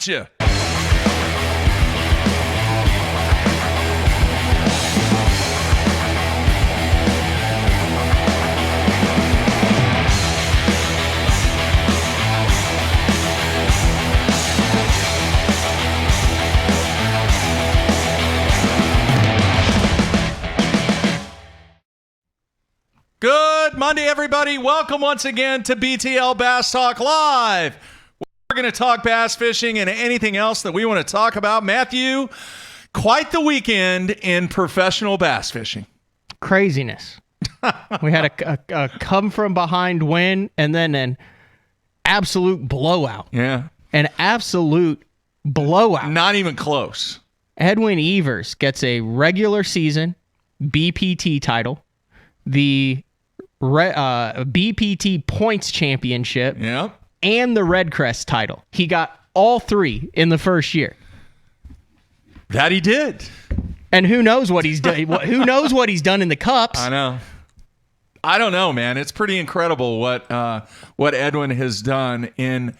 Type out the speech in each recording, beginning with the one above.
Gotcha. Good Monday, everybody. Welcome once again to BTL Bass Talk Live. We're going to talk bass fishing and anything else that we want to talk about. Matthew, quite the weekend in professional bass fishing. Craziness. We had a come from behind win and then an absolute blowout. Yeah. An absolute blowout. Not even close. Edwin Evers gets a regular season BPT title, the BPT points championship, Yep. and the Red Crest title. He got all three in the first year. That he did. And who knows what he's done? Who knows what he's done in the cups? I know. I don't know, man. It's pretty incredible what Edwin has done in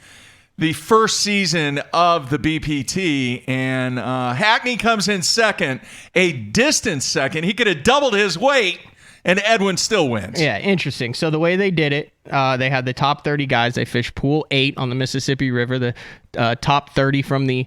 the first season of the BPT, and Hackney comes in second, a distant second. He could have doubled his weight, and Edwin still wins. Yeah, interesting. So the way they did it, they had the top 30 guys. They fished Pool 8 on the Mississippi River, the top 30 from the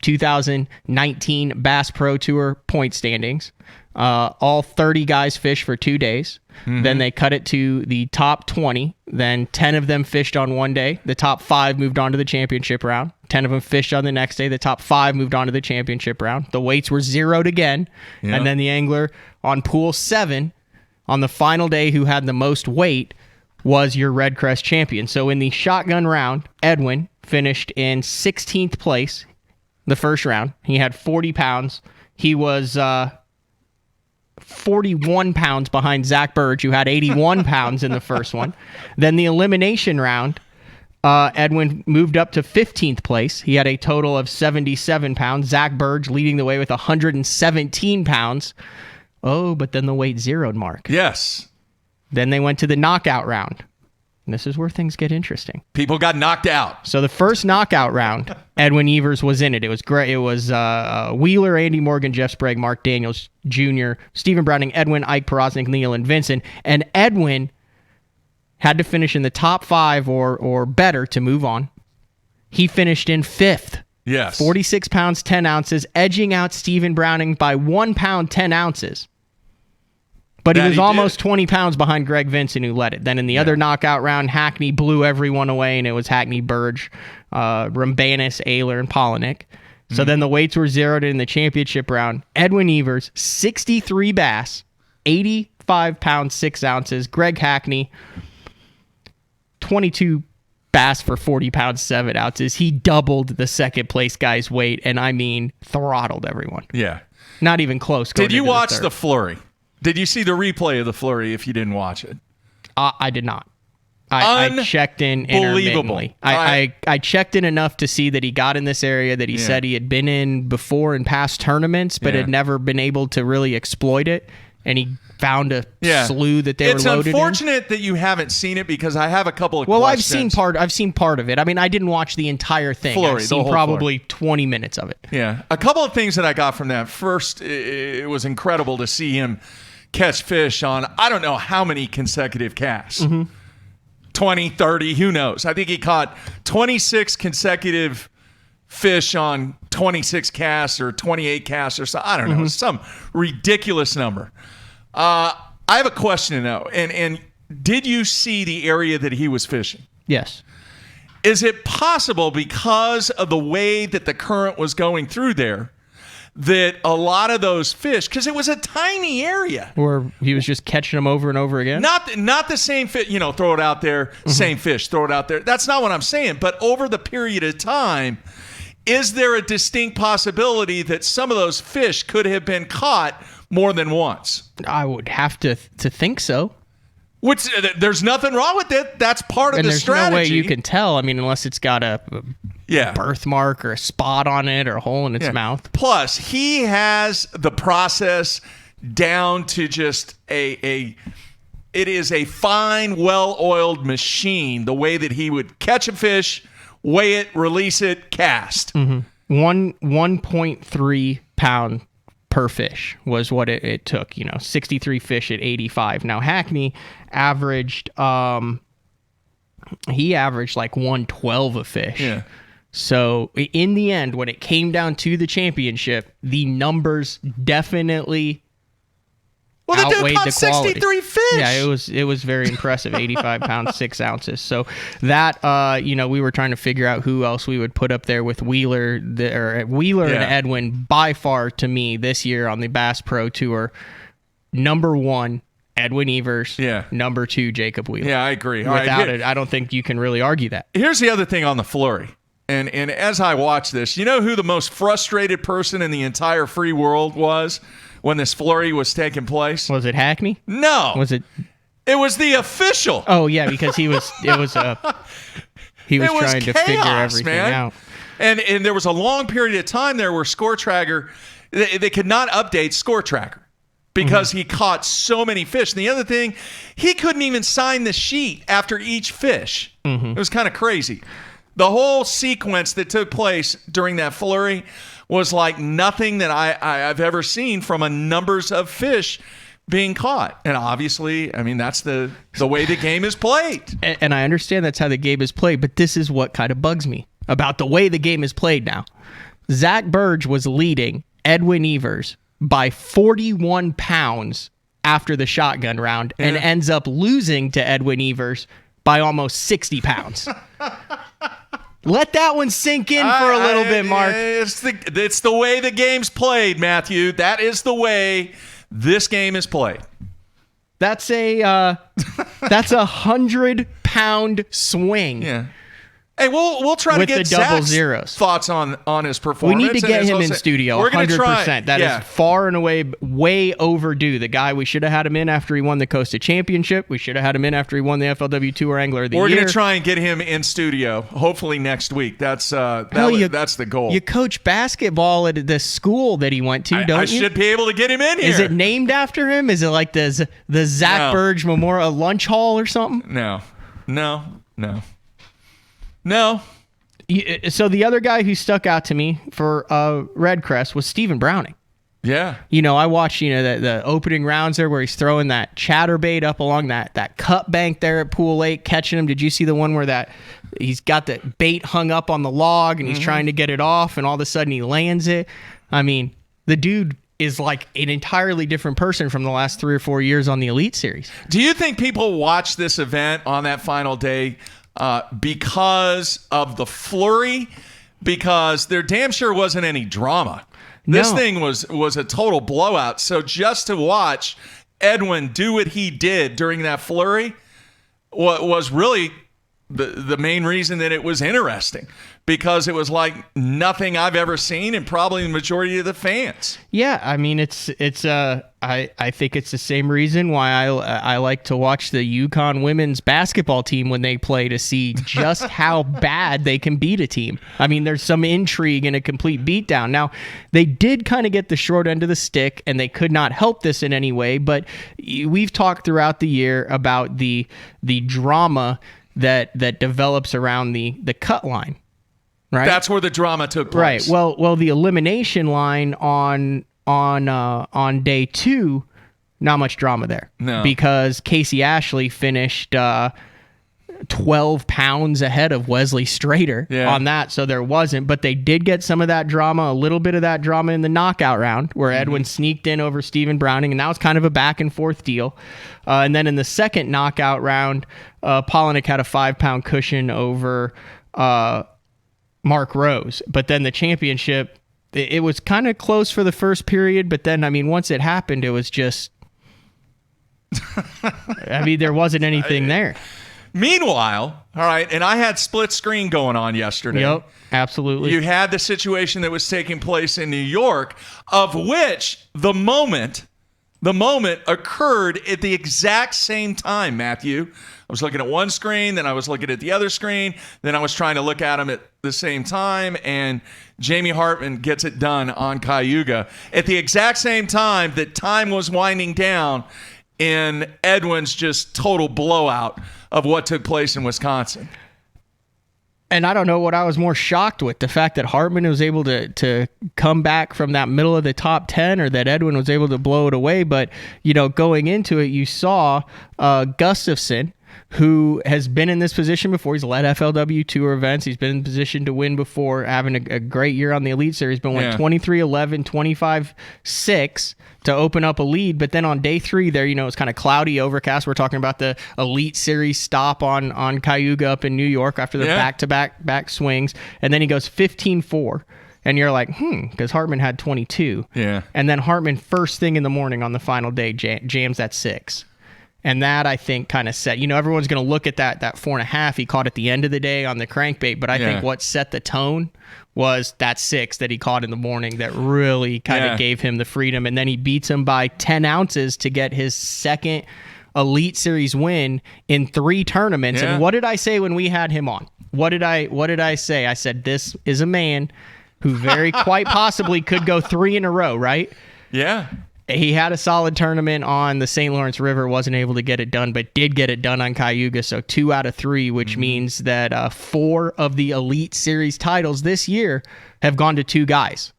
2019 Bass Pro Tour point standings. All 30 guys fished for 2 days. Mm-hmm. Then they cut it to the top 20. Then 10 of them fished on one day. The top 5 moved on to the championship round. 10 of them fished on the next day. The top 5 moved on to the championship round. The weights were zeroed again. Yep. And then the angler on Pool 7 on the final day who had the most weight was your Red Crest champion. So in the shotgun round, Edwin finished in 16th place the first round. He had 40 pounds. He was 41 pounds behind Zach Burge, who had 81 pounds in the first one. Then the elimination round, Edwin moved up to 15th place. He had a total of 77 pounds. Zach Burge leading the way with 117 pounds. Oh, but then the weight zeroed, Mark. Yes. Then they went to the knockout round. And this is where things get interesting. People got knocked out. So the first knockout round, Edwin Evers was in it. It was great. It was Wheeler, Andy Morgan, Jeff Sprague, Mark Daniels Jr., Stephen Browning, Edwin, Ike Porosnik, Neil, and Vincent. And Edwin had to finish in the top 5 or better to move on. He finished in 5th. Yes. 46 pounds, 10 ounces, edging out Stephen Browning by 1 pound, 10 ounces. But he was almost 20 pounds behind Greg Vincent, who led it. Then in the other knockout round, Hackney blew everyone away, and it was Hackney, Burge, Rambanis, Ayler, and Palahniuk. So then the weights were zeroed in the championship round. Edwin Evers, 63 bass, 85 pounds, 6 ounces. Greg Hackney, 22 bass for 40 pounds, 7 ounces. He doubled the second place guy's weight, and I mean throttled everyone. Yeah. Not even close. Did you watch the flurry? Did you see the replay of the flurry if you didn't watch it? I did not. I checked in intermittently. I checked in enough to see that he got in this area that he said he had been in before in past tournaments, but had never been able to really exploit it. And he found a slew that they were loaded in. It's unfortunate that you haven't seen it because I have a couple of questions. I've seen part of it. I mean, I didn't watch the entire thing. I've seen probably 20 minutes of it. Yeah. A couple of things that I got from that. First, it was incredible to see him catch fish on I don't know how many consecutive casts. 20, 30, who knows? I think he caught 26 consecutive fish on 26 casts or 28 casts or something. I don't know. Some ridiculous number. I have a question, though. And did you see the area that he was fishing? Yes. Is it possible, because of the way that the current was going through there, that a lot of those fish, because it was a tiny area, or he was just catching them over and over again? Not the same fish, throw it out there, same fish, throw it out there. That's not what I'm saying. But over the period of time, is there a distinct possibility that some of those fish could have been caught more than once? I would have to think so. Which, there's nothing wrong with it. That's part of the strategy. And there's no way you can tell. I mean, unless it's got a birthmark or a spot on it or a hole in its mouth. Plus, he has the process down to just it is a fine, well-oiled machine, the way that he would catch a fish, weigh it, release it, cast. 1.3 pound per fish was what it took. 63 fish at 85. Now Hackney averaged he averaged like 112 a fish. Yeah. So in the end, when it came down to the championship, the numbers definitely outweighed the quality. 63 fish. Yeah, it was very impressive. 85 pounds, 6 ounces. So that we were trying to figure out who else we would put up there with Wheeler and Edwin. By far, to me, this year on the Bass Pro Tour, number 1, Edwin Evers. Yeah. Number 2, Jacob Wheeler. Yeah, I agree. Without it, I don't think you can really argue that. Here's the other thing on the flurry. And as I watch this, you know who the most frustrated person in the entire free world was when this flurry was taking place? Was it Hackney? No. Was it? It was the official. Oh yeah, because he was trying to figure everything out. And there was a long period of time there where Score Tracker, they could not update Score Tracker because he caught so many fish. And the other thing, he couldn't even sign the sheet after each fish. It was kind of crazy. The whole sequence that took place during that flurry was like nothing that I've ever seen from a numbers of fish being caught. And obviously, I mean, that's the way the game is played. And I understand that's how the game is played, but this is what kind of bugs me about the way the game is played now. Zach Burge was leading Edwin Evers by 41 pounds after the shotgun round and ends up losing to Edwin Evers by almost 60 pounds. Let that one sink in for a little bit, Mark. It's the way the game's played, Matthew. That is the way this game is played. That's a 100-pound swing. Yeah. Hey, we'll try to get the double Zach's zeros. Thoughts on his performance. We need to get him in studio. We're 100%. try. That is far and away way overdue. The guy, we should have had him in after he won the Costa Championship. We should have had him in after he won the FLW Tour Angler of the Year. We're going to try and get him in studio. Hopefully next week. That's the goal. You coach basketball at the school that he went to, don't you? I should be able to get him in here. Is it named after him? Is it like the Zach Burge Memorial Lunch Hall or something? No. So the other guy who stuck out to me for Red Crest was Stephen Browning. Yeah. I watched, the opening rounds there where he's throwing that chatterbait up along that cut bank there at Pool Lake, catching him. Did you see the one where he's got the bait hung up on the log and he's trying to get it off and all of a sudden he lands it? I mean, the dude is like an entirely different person from the last 3 or 4 years on the Elite Series. Do you think people watch this event on that final day because of the flurry? Because there damn sure wasn't any drama. This thing was a total blowout. So just to watch Edwin do what he did during that flurry was really the main reason that it was interesting, because it was like nothing I've ever seen, and probably the majority of the fans. Yeah, I mean, I think it's the same reason why I like to watch the UConn women's basketball team when they play, to see just how bad they can beat a team. I mean, there's some intrigue and a complete beatdown. Now, they did kind of get the short end of the stick, and they could not help this in any way, but we've talked throughout the year about the drama that develops around the cut line, right? That's where the drama took place. Right. Well, the elimination line on day 2, not much drama there. No. Because Casey Ashley finished 12 pounds ahead of Wesley Strader on that, so there wasn't. But they did get some of that drama, a little bit of that drama in the knockout round, where Edwin sneaked in over Stephen Browning, and that was kind of a back and forth deal. And then in the second knockout round, Palahniuk had a 5-pound cushion over Mark Rose. But then the championship, it was kind of close for the first period, but then, I mean, once it happened, it was just... I mean, there wasn't anything there. Meanwhile, all right, and I had split screen going on yesterday. Yep, absolutely. You had the situation that was taking place in New York, of which the moment occurred at the exact same time, Matthew. I was looking at one screen, then I was looking at the other screen, then I was trying to look at them at the same time, and Jamie Hartman gets it done on Cayuga at the exact same time that time was winding down in Edwin's just total blowout of what took place in Wisconsin. And I don't know what I was more shocked with, the fact that Hartman was able to come back from that middle of the top 10, or that Edwin was able to blow it away. But, going into it, you saw Gustafson, who has been in this position before. He's led FLW Tour events. He's been in position to win before, having a great year on the Elite Series, but went 23-11, 25-6 to open up a lead. But then on day 3 there, it's kind of cloudy, overcast. We're talking about the Elite Series stop on Cayuga up in New York after the back swings. And then he goes 15-4. And you're like, because Hartman had 22. Yeah. And then Hartman, first thing in the morning on the final day, jams at 6. And that, I think, kind of set, everyone's going to look at that 4.5 he caught at the end of the day on the crankbait. But I think what set the tone was that 6 that he caught in the morning that really kind of gave him the freedom. And then he beats him by 10 ounces to get his second Elite Series win in 3 tournaments. And what did I say when we had him on? What did I say? I said, this is a man who very quite possibly could go 3 in a row, right? Yeah. He had a solid tournament on the St. Lawrence River, wasn't able to get it done, but did get it done on Cayuga. So 2 out of 3, which means that 4 of the Elite Series titles this year have gone to 2 guys.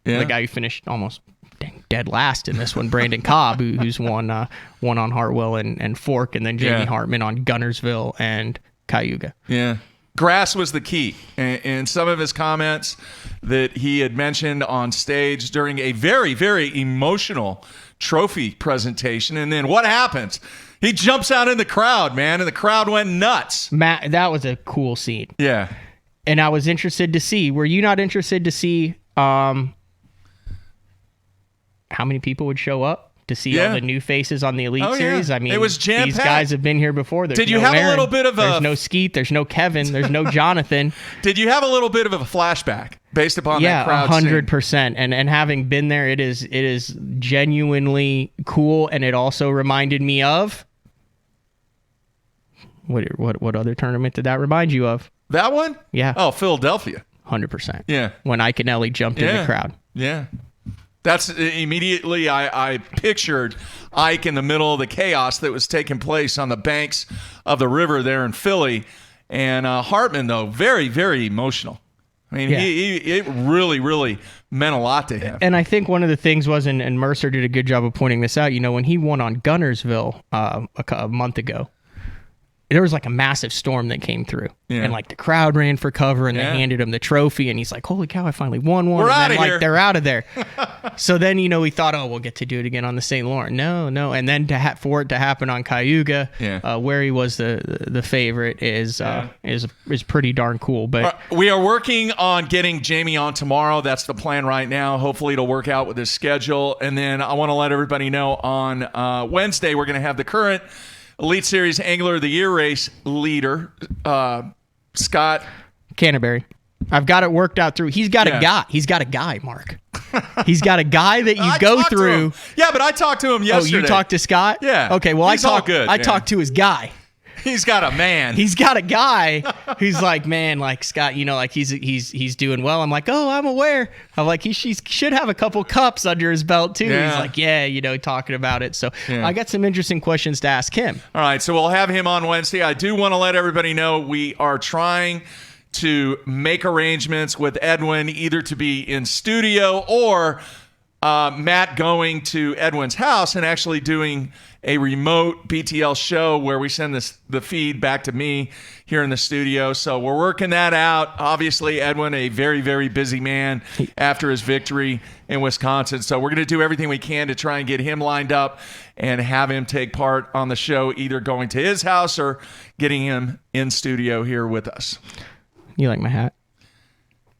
The guy who finished almost dead last in this one, Brandon Cobb, who's won on Hartwell and Fork, and then Jamie Hartman on Gunnersville and Cayuga. Yeah. Grass was the key. And some of his comments that he had mentioned on stage during a very, very emotional trophy presentation. And then what happens? He jumps out in the crowd, man, and the crowd went nuts. Matt, that was a cool scene. Yeah. And I was interested to see, were you not interested to see how many people would show up to see all the new faces on the Elite Series? I mean, it was jam-packed. These guys have been here before. There's Did you no have Aaron, a little bit of There's no Skeet. There's no Kevin. There's no Jonathan. Did you have a little bit of a flashback based upon that crowd? 100%. And having been there, it is genuinely cool. And it also reminded me of what other tournament did that remind you of? That one? Yeah. Oh, Philadelphia. 100%. Yeah. When Ike and Ellie jumped in the crowd. Yeah. That's immediately I pictured Ike in the middle of the chaos that was taking place on the banks of the river there in Philly. And Hartman, though, very, very emotional. I mean, it really, really meant a lot to him. And I think one of the things was, and Mercer did a good job of pointing this out, when he won on Gunnersville a month ago, there was like a massive storm that came through. Yeah. And like the crowd ran for cover and they handed him the trophy and he's like, holy cow, I finally won one. We're and out then of here. They're out of there. So then, we thought, we'll get to do it again on the St. Lawrence. No. And then for it to happen on Cayuga, where he was the favorite is pretty darn cool. But we are working on getting Jamie on tomorrow. That's the plan right now. Hopefully it'll work out with his schedule. And then I want to let everybody know on Wednesday, we're going to have the current Elite Series Angler of the Year race leader, Scott Canterbury. I've got it worked out through. He's got a guy. He's got a guy, Mark. He's got a guy that you go through. Yeah, but I talked to him yesterday. Oh, you talked to Scott? Yeah. Okay, well, He's all good, I talked to his guy. He's got a man. He's got a guy who's like, man, like Scott, like he's doing well. I'm like, oh, I'm aware. I'm like, he should have a couple cups under his belt too. Yeah. He's like, talking about it. So I got some interesting questions to ask him. All right, so we'll have him on Wednesday. I do want to let everybody know we are trying to make arrangements with Edwin either to be in studio or Matt going to Edwin's house and actually doing a remote BTL show where we send the feed back to me here in the studio. So we're working that out. Obviously, Edwin, a very, very busy man after his victory in Wisconsin. So we're going to do everything we can to try and get him lined up and have him take part on the show, either going to his house or getting him in studio here with us. You like my hat?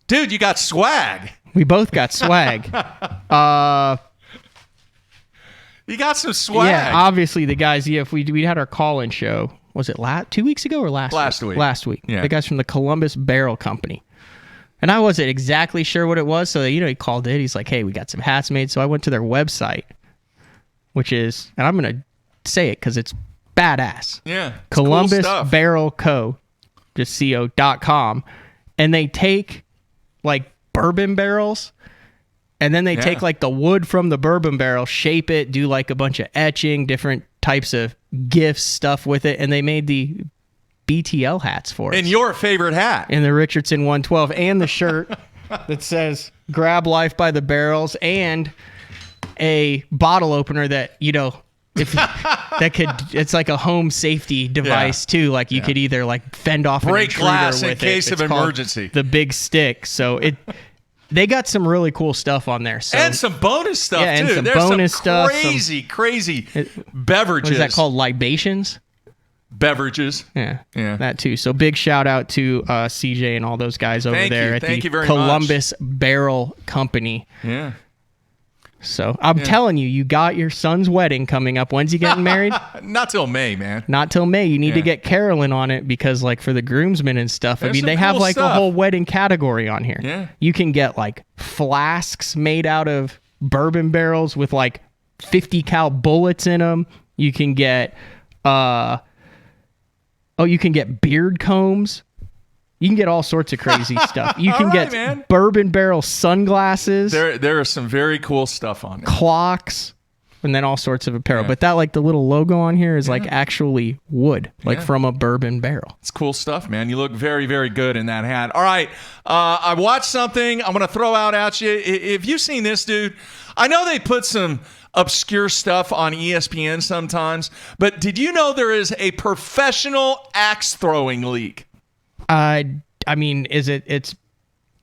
Dude, you got swag. We both got swag. You got some swag. Yeah, obviously the guys. Yeah, if we had our call-in show, was it 2 weeks ago or last week? Last week. Yeah. The guys from the Columbus Barrel Company, and I wasn't exactly sure what it was. So he called it. He's like, "Hey, we got some hats made." So I went to their website, which is, and I'm gonna say it because it's badass. Yeah, Columbus cool Barrel Co. Just co.com, and they take like bourbon barrels. And then they take like the wood from the bourbon barrel, shape it, do like a bunch of etching, different types of gifts, stuff with it. And they made the BTL hats for us. And your favorite hat. In the Richardson 112, and the shirt that says "Grab Life by the Barrels," and a bottle opener that, you know, if that could, it's like a home safety device too. Like you could either like fend off an break intruder glass in with case of emergency. The big stick. So they got some really cool stuff on there. So, and some bonus stuff, and too. some There's bonus some stuff. Crazy beverages. What is that called? Libations? Beverages. Yeah, Yeah. that too. So big shout out to CJ and all those guys over there at Thank the you very Columbus Barrel Company. Yeah. So I'm telling you, you got your son's wedding coming up. When's he getting married? Not till May, man. Not till May. You need to get Carolyn on it because, like, for the groomsmen and stuff, There's I mean, some they have cool like stuff. a whole wedding category on here. Yeah. You can get like flasks made out of bourbon barrels with like 50 cal bullets in them. You can get, you can get beard combs. You can get all sorts of crazy stuff. You can get bourbon barrel sunglasses. There is some very cool stuff on there. Clocks, and then all sorts of apparel. But that, like, the little logo on here is like actually wood, like from a bourbon barrel. It's cool stuff, man. You look very, very good in that hat. All right, I watched something I'm going to throw out at you. If you've seen this, dude, I know they put some obscure stuff on ESPN sometimes, but did you know there is a professional axe throwing league? I mean, it's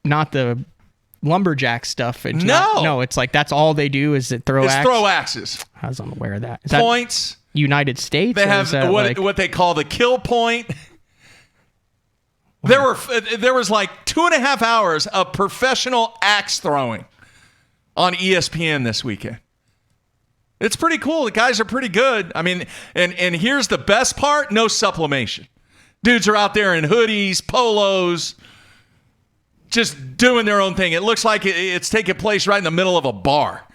not the lumberjack stuff. It's no, it's like that's all they do is throw axes. I was unaware of that. Is Points. That United States? They have what they call the kill point. There was like 2.5 hours of professional axe throwing on ESPN this weekend. It's pretty cool. The guys are pretty good. I mean, and here's the best part: no supplementation. Dudes are out there in hoodies, polos, just doing their own thing. It looks like it's taking place right in the middle of a bar.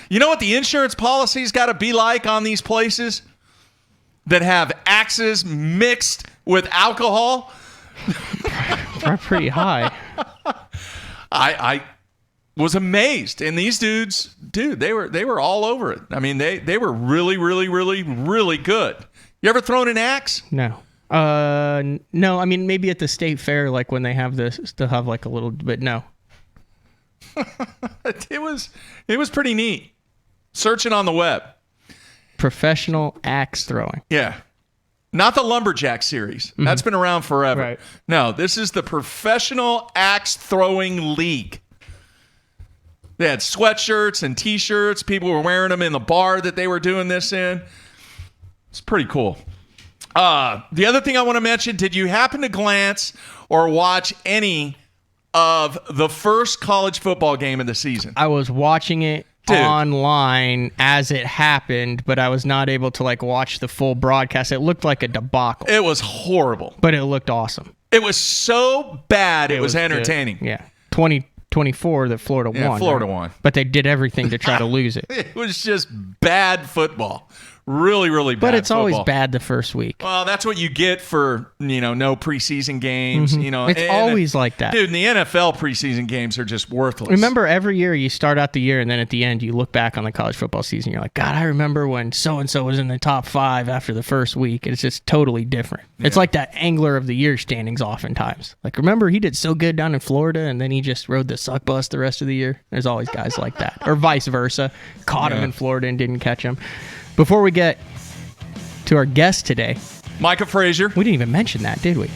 You know what the insurance policy's got to be like on these places that have axes mixed with alcohol? Pretty high. I was amazed. And these dudes, dude, they were all over it. I mean, they were really, really, really, really good. You ever thrown an axe? No. No, I mean, maybe at the state fair, like when they have this, they'll have like a little, but no. It was pretty neat. Searching on the web. Professional axe throwing. Yeah. Not the lumberjack series. Mm-hmm. That's been around forever. Right. No, this is the professional axe throwing league. They had sweatshirts and t-shirts. People were wearing them in the bar that they were doing this in. It's pretty cool. The other thing I want to mention, did you happen to glance or watch any of the first college football game of the season? I was watching it online as it happened, but I was not able to like watch the full broadcast. It looked like a debacle. It was horrible. But it looked awesome. It was so bad, it was entertaining. Good. Yeah. 2024 that Florida won. Yeah, Florida won. But they did everything to try to lose it. It was just bad football. Really, really bad. But it's football. always bad the first week. Well, that's what you get for, no preseason games. Mm-hmm. It's always like that. Dude, in the NFL, preseason games are just worthless. Remember, every year you start out the year, and then at the end you look back on the college football season. You're like, God, I remember when so-and-so was in the top 5 after the first week. It's just totally different. Yeah. It's like that Angler of the Year standings oftentimes. Like, remember, he did so good down in Florida, and then he just rode the suck bus the rest of the year. There's always guys like that. Or vice versa. Caught him in Florida and didn't catch him. Before we get to our guest today, Micah Frazier. We didn't even mention that, did we?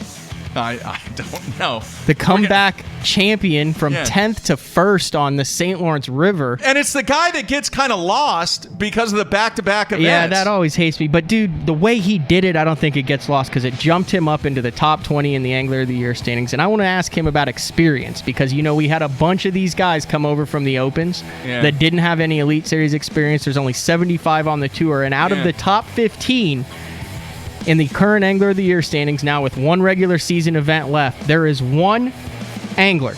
I don't know. The comeback champion from 10th to 1st on the St. Lawrence River. And it's the guy that gets kind of lost because of the back-to-back events. Yeah, that always hates me. But, dude, the way he did it, I don't think it gets lost because it jumped him up into the top 20 in the Angler of the Year standings. And I want to ask him about experience because, we had a bunch of these guys come over from the Opens that didn't have any Elite Series experience. There's only 75 on the tour. And out of the top 15 in the current Angler of the Year standings, now with one regular season event left, there is one angler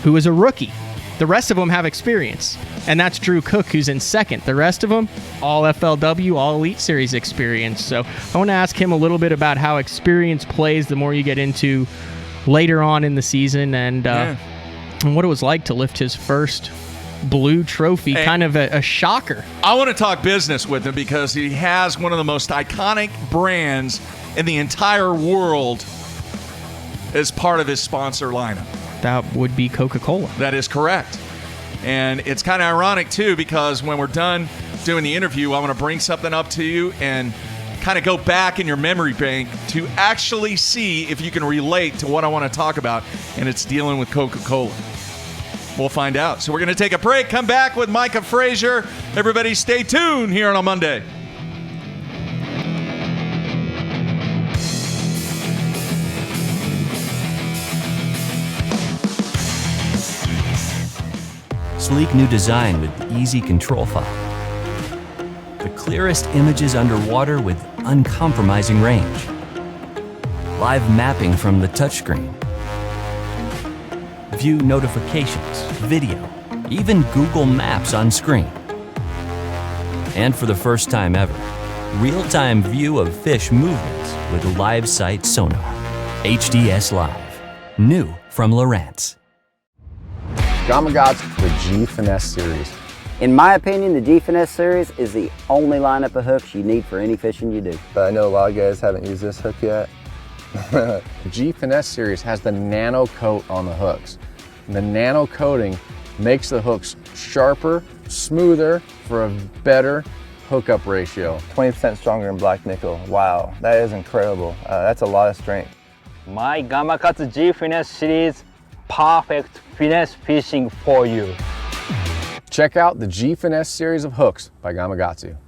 who is a rookie. The rest of them have experience, and that's Drew Cook, who's in second. The rest of them, all FLW, all Elite Series experience. So I want to ask him a little bit about how experience plays the more you get into later on in the season, and what it was like to lift his first blue trophy, kind of a shocker. I want to talk business with him because he has one of the most iconic brands in the entire world as part of his sponsor lineup. That would be Coca-Cola. That is correct. And it's kind of ironic, too, because when we're done doing the interview, I want to bring something up to you and kind of go back in your memory bank to actually see if you can relate to what I want to talk about, and it's dealing with Coca-Cola. We'll find out. So we're going to take a break, come back with Micah Frazier. Everybody stay tuned here on a Monday. Sleek new design with easy control file. The clearest images underwater with uncompromising range. Live mapping from the touchscreen. View notifications, video, even Google Maps on screen. And for the first time ever, real-time view of fish movements with live sight sonar. HDS Live. New from Lowrance. Gamma God's the G Finesse series. In my opinion, the G Finesse series is the only lineup of hooks you need for any fishing you do. But I know a lot of guys haven't used this hook yet. The G Finesse series has the nano coat on the hooks. And the nano coating makes the hooks sharper, smoother for a better hookup ratio. 20% stronger than black nickel. Wow, that is incredible. That's a lot of strength. My Gamma Cuts G Finesse series, perfect finesse fishing for you. Check out the G Finesse series of hooks by Gamakatsu.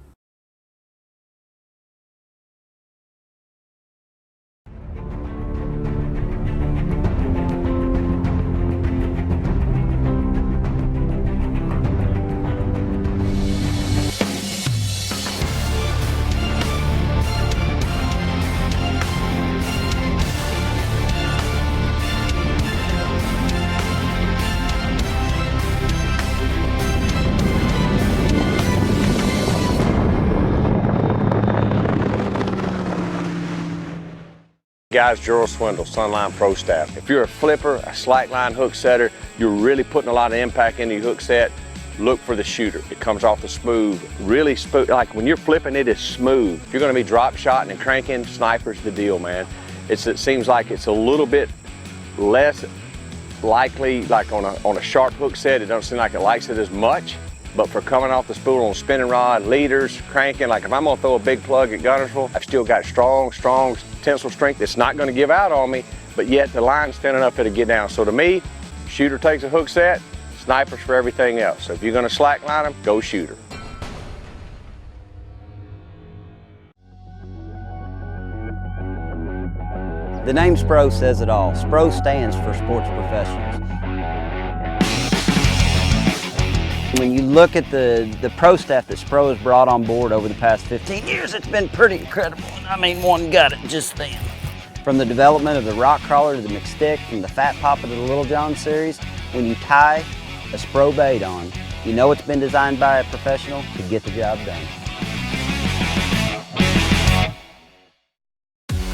Guys, Gerald Swindle, Sunline Pro Staff. If you're a flipper, a slackline hook setter, you're really putting a lot of impact into your hook set, look for the shooter. It comes off the smooth, really smooth. Like when you're flipping, it is smooth. If you're gonna be drop shotting and cranking, Sniper's the deal, man. It seems like it's a little bit less likely, like on a sharp hook set, it doesn't seem like it likes it as much. But for coming off the spool on spinning rod, leaders, cranking, like if I'm gonna throw a big plug at Guntersville, I've still got strong tensile strength. It's not gonna give out on me, but yet the line's thin enough it'll get down. So to me, shooter takes a hook set, Sniper's for everything else. So if you're gonna slack line them, go shooter. The name SPRO says it all. SPRO stands for Sports Professionals. When you look at the pro staff that SPRO has brought on board over the past 15 years, it's been pretty incredible. I mean, one got it just then. From the development of the rock crawler to the McStick, from the Fat Papa to the Little John series, when you tie a SPRO bait on, you know it's been designed by a professional to get the job done.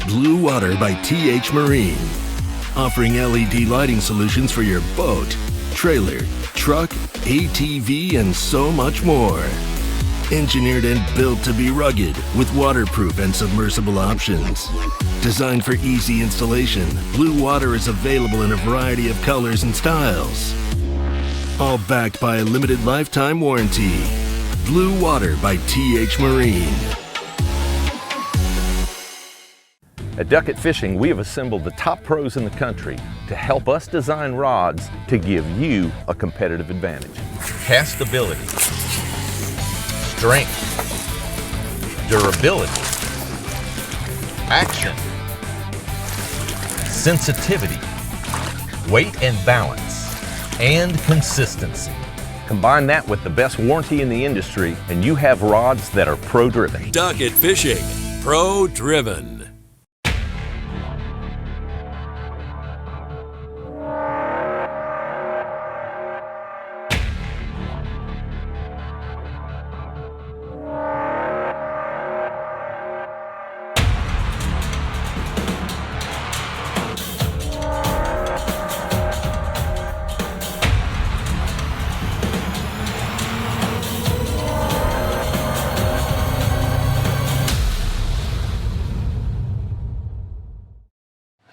Blue Water by TH Marine, offering LED lighting solutions for your boat, trailer, truck, ATV, and so much more. Engineered and built to be rugged with waterproof and submersible options. Designed for easy installation, Blue Water is available in a variety of colors and styles. All backed by a limited lifetime warranty. Blue Water by TH Marine. At Duquette Fishing, we have assembled the top pros in the country to help us design rods to give you a competitive advantage. Castability, strength, durability, action, sensitivity, weight and balance, and consistency. Combine that with the best warranty in the industry, and you have rods that are pro-driven. Duquette Fishing, pro-driven.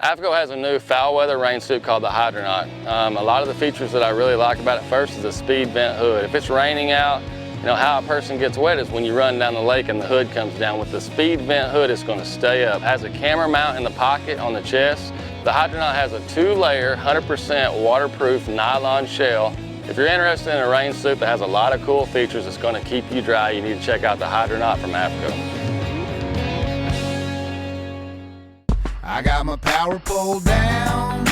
AFCO has a new foul weather rain suit called the Hydronaut. A lot of the features that I really like about it first is the speed vent hood. If it's raining out, how a person gets wet is when you run down the lake and the hood comes down. With the speed vent hood, it's going to stay up. It has a camera mount in the pocket on the chest. The Hydronaut has a 2-layer, 100% waterproof nylon shell. If you're interested in a rain suit that has a lot of cool features that's going to keep you dry, you need to check out the Hydronaut from AFCO. I got my power pole down,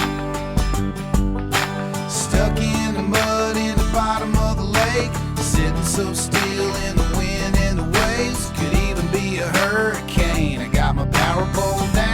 stuck in the mud in the bottom of the lake, sitting so still in the wind and the waves, could even be a hurricane. I got my power pole down.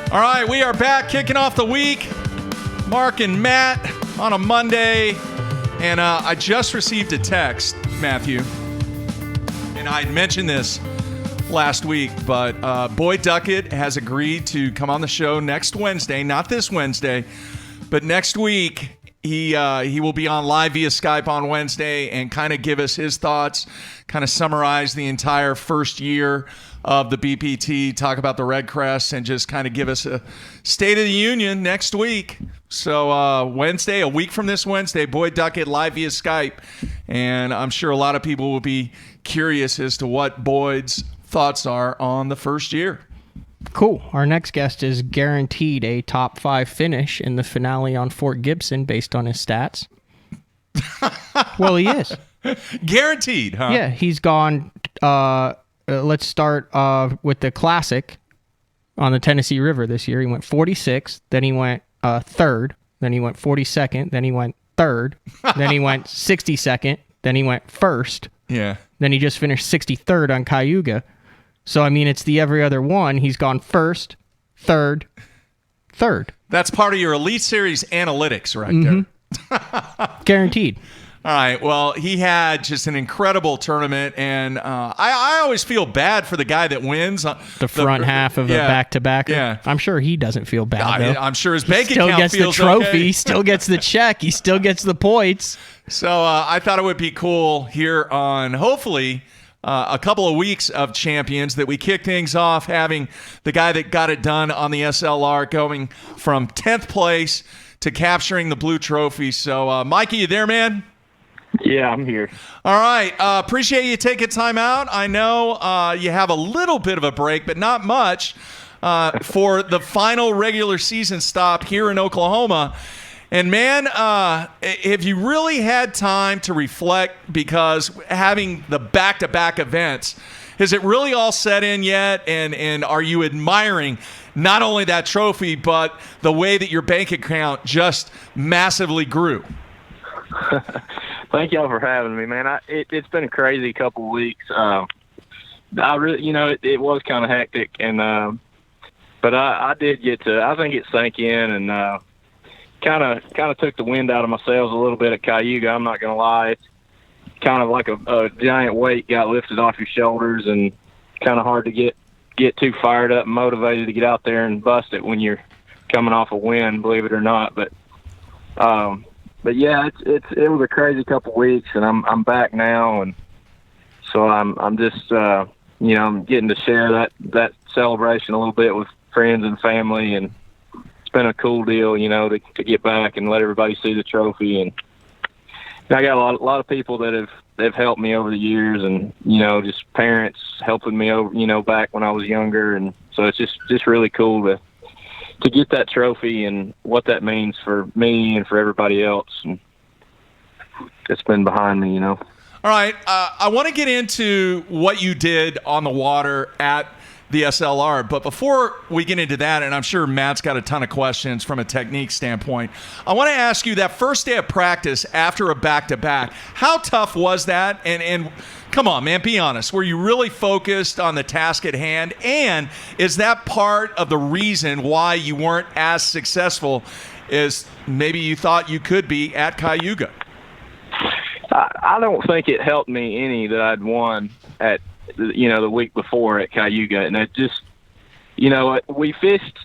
All right, we are back kicking off the week. Mark and Matt on a Monday. And I just received a text, Matthew. And I had mentioned this last week, but Boyd Duquette has agreed to come on the show next Wednesday. Not this Wednesday, but next week. He will be on live via Skype on Wednesday and kind of give us his thoughts, kind of summarize the entire first year of the BPT, talk about the Red Crest, and just kind of give us a State of the Union next week. So Wednesday, a week from this Wednesday, Boyd Duquette live via Skype. And I'm sure a lot of people will be curious as to what Boyd's thoughts are on the first year. Cool. Our next guest is guaranteed a top 5 finish in the finale on Fort Gibson based on his stats. Well, he is. Guaranteed, huh? Yeah, he's gone. Let's start with the Classic on the Tennessee River this year. He went 46th, then he went 3rd, then he went 42nd, then he went 3rd, then he went 62nd, then he went 1st. Yeah. Then he just finished 63rd on Cayuga. So, I mean, it's the every other one. He's gone 1st, 3rd, 3rd. That's part of your Elite Series analytics right there. Guaranteed. All right. Well, he had just an incredible tournament, and I always feel bad for the guy that wins. The front half of a back-to-back. Yeah. I'm sure he doesn't feel bad, though. I'm sure his bank still account gets feels the trophy. okay. He still gets the check. He still gets the points. So I thought it would be cool here on, hopefully, a couple of weeks of champions that we kick things off having the guy that got it done on the SLR going from 10th place to capturing the blue trophy. So, Mikey, you there, man? Yeah, I'm here. All right. Appreciate you taking time out. I know you have a little bit of a break, but not much for the final regular season stop here in Oklahoma. And, man, have you really had time to reflect, because having the back-to-back events, has it really all set in yet? And are you admiring not only that trophy, but the way that your bank account just massively grew? Thank y'all for having me, man. It's been a crazy couple of weeks. I really, it was kind of hectic, and but I did get to. I think it sank in, and kind of took the wind out of my sails a little bit at Cayuga. I'm not gonna lie. It's kind of like a giant weight got lifted off your shoulders, and kind of hard to get too fired up and motivated to get out there and bust it when you're coming off a win, believe it or not. But yeah, it was a crazy couple of weeks, and I'm back now, and so I'm just I'm getting to share that celebration a little bit with friends and family, and it's been a cool deal, to get back and let everybody see the trophy. And I got a lot of people that have helped me over the years, and just parents helping me over, back when I was younger, and so it's just really cool to get that trophy and what that means for me and for everybody else. And it's been behind me, All right. I want to get into what you did on the water at the SLR. But before we get into that, and I'm sure Matt's got a ton of questions from a technique standpoint, I want to ask you that first day of practice after a back-to-back, how tough was that? And come on, man, be honest. Were you really focused on the task at hand? And is that part of the reason why you weren't as successful as maybe you thought you could be at Cayuga? I don't think it helped me any that I'd won at, the week before at Cayuga. And it just, we fished,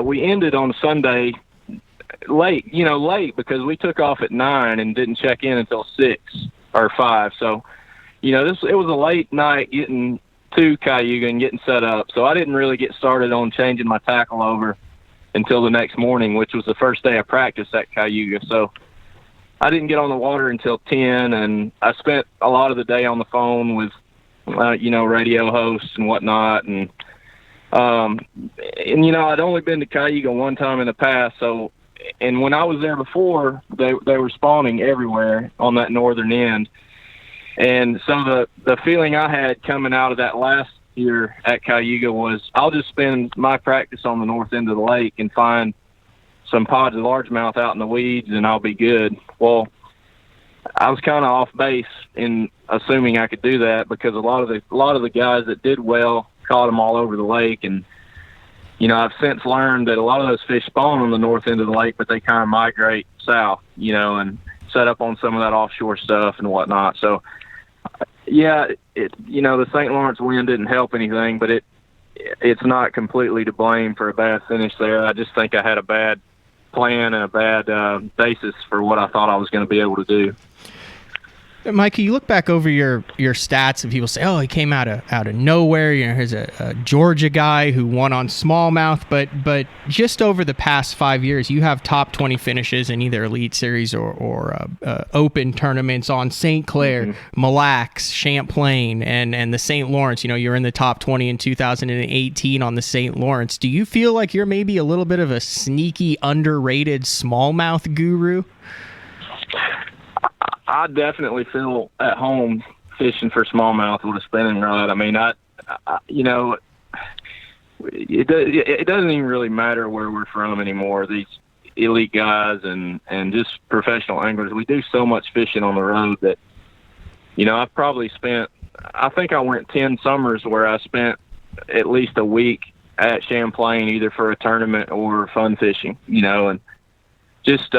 we ended on Sunday late because we took off at 9 and didn't check in until 6 or 5. So, it was a late night getting to Cayuga and getting set up. So I didn't really get started on changing my tackle over until the next morning, which was the first day of practice at Cayuga. So I didn't get on the water until 10, and I spent a lot of the day on the phone with, radio hosts and whatnot. And I'd only been to Cayuga one time in the past. So, and when I was there before, they were spawning everywhere on that northern end. And so the feeling I had coming out of that last year at Cayuga was, I'll just spend my practice on the north end of the lake and find some pods of largemouth out in the weeds, and I'll be good. Well, I was kind of off base in assuming I could do that, because a lot of the guys that did well caught them all over the lake. And I've since learned that a lot of those fish spawn on the north end of the lake, but they kind of migrate south, and set up on some of that offshore stuff and whatnot. So yeah, the St. Lawrence wind didn't help anything, but it's not completely to blame for a bad finish there. I just think I had a bad plan and a bad basis for what I thought I was going to be able to do. Mikey, you look back over your stats and people say, oh, he came out of nowhere. Here's a Georgia guy who won on smallmouth. But just over the past 5 years, you have top 20 finishes in either Elite Series or open tournaments on St. Clair, Mille Lacs, Champlain, and the St. Lawrence. You're in the top 20 in 2018 on the St. Lawrence. Do you feel like you're maybe a little bit of a sneaky, underrated smallmouth guru? I definitely feel at home fishing for smallmouth with a spinning rod. I mean, it doesn't even really matter where we're from anymore. These elite guys and just professional anglers, we do so much fishing on the road that, I've probably spent, I think I went 10 summers where I spent at least a week at Champlain, either for a tournament or fun fishing, and just,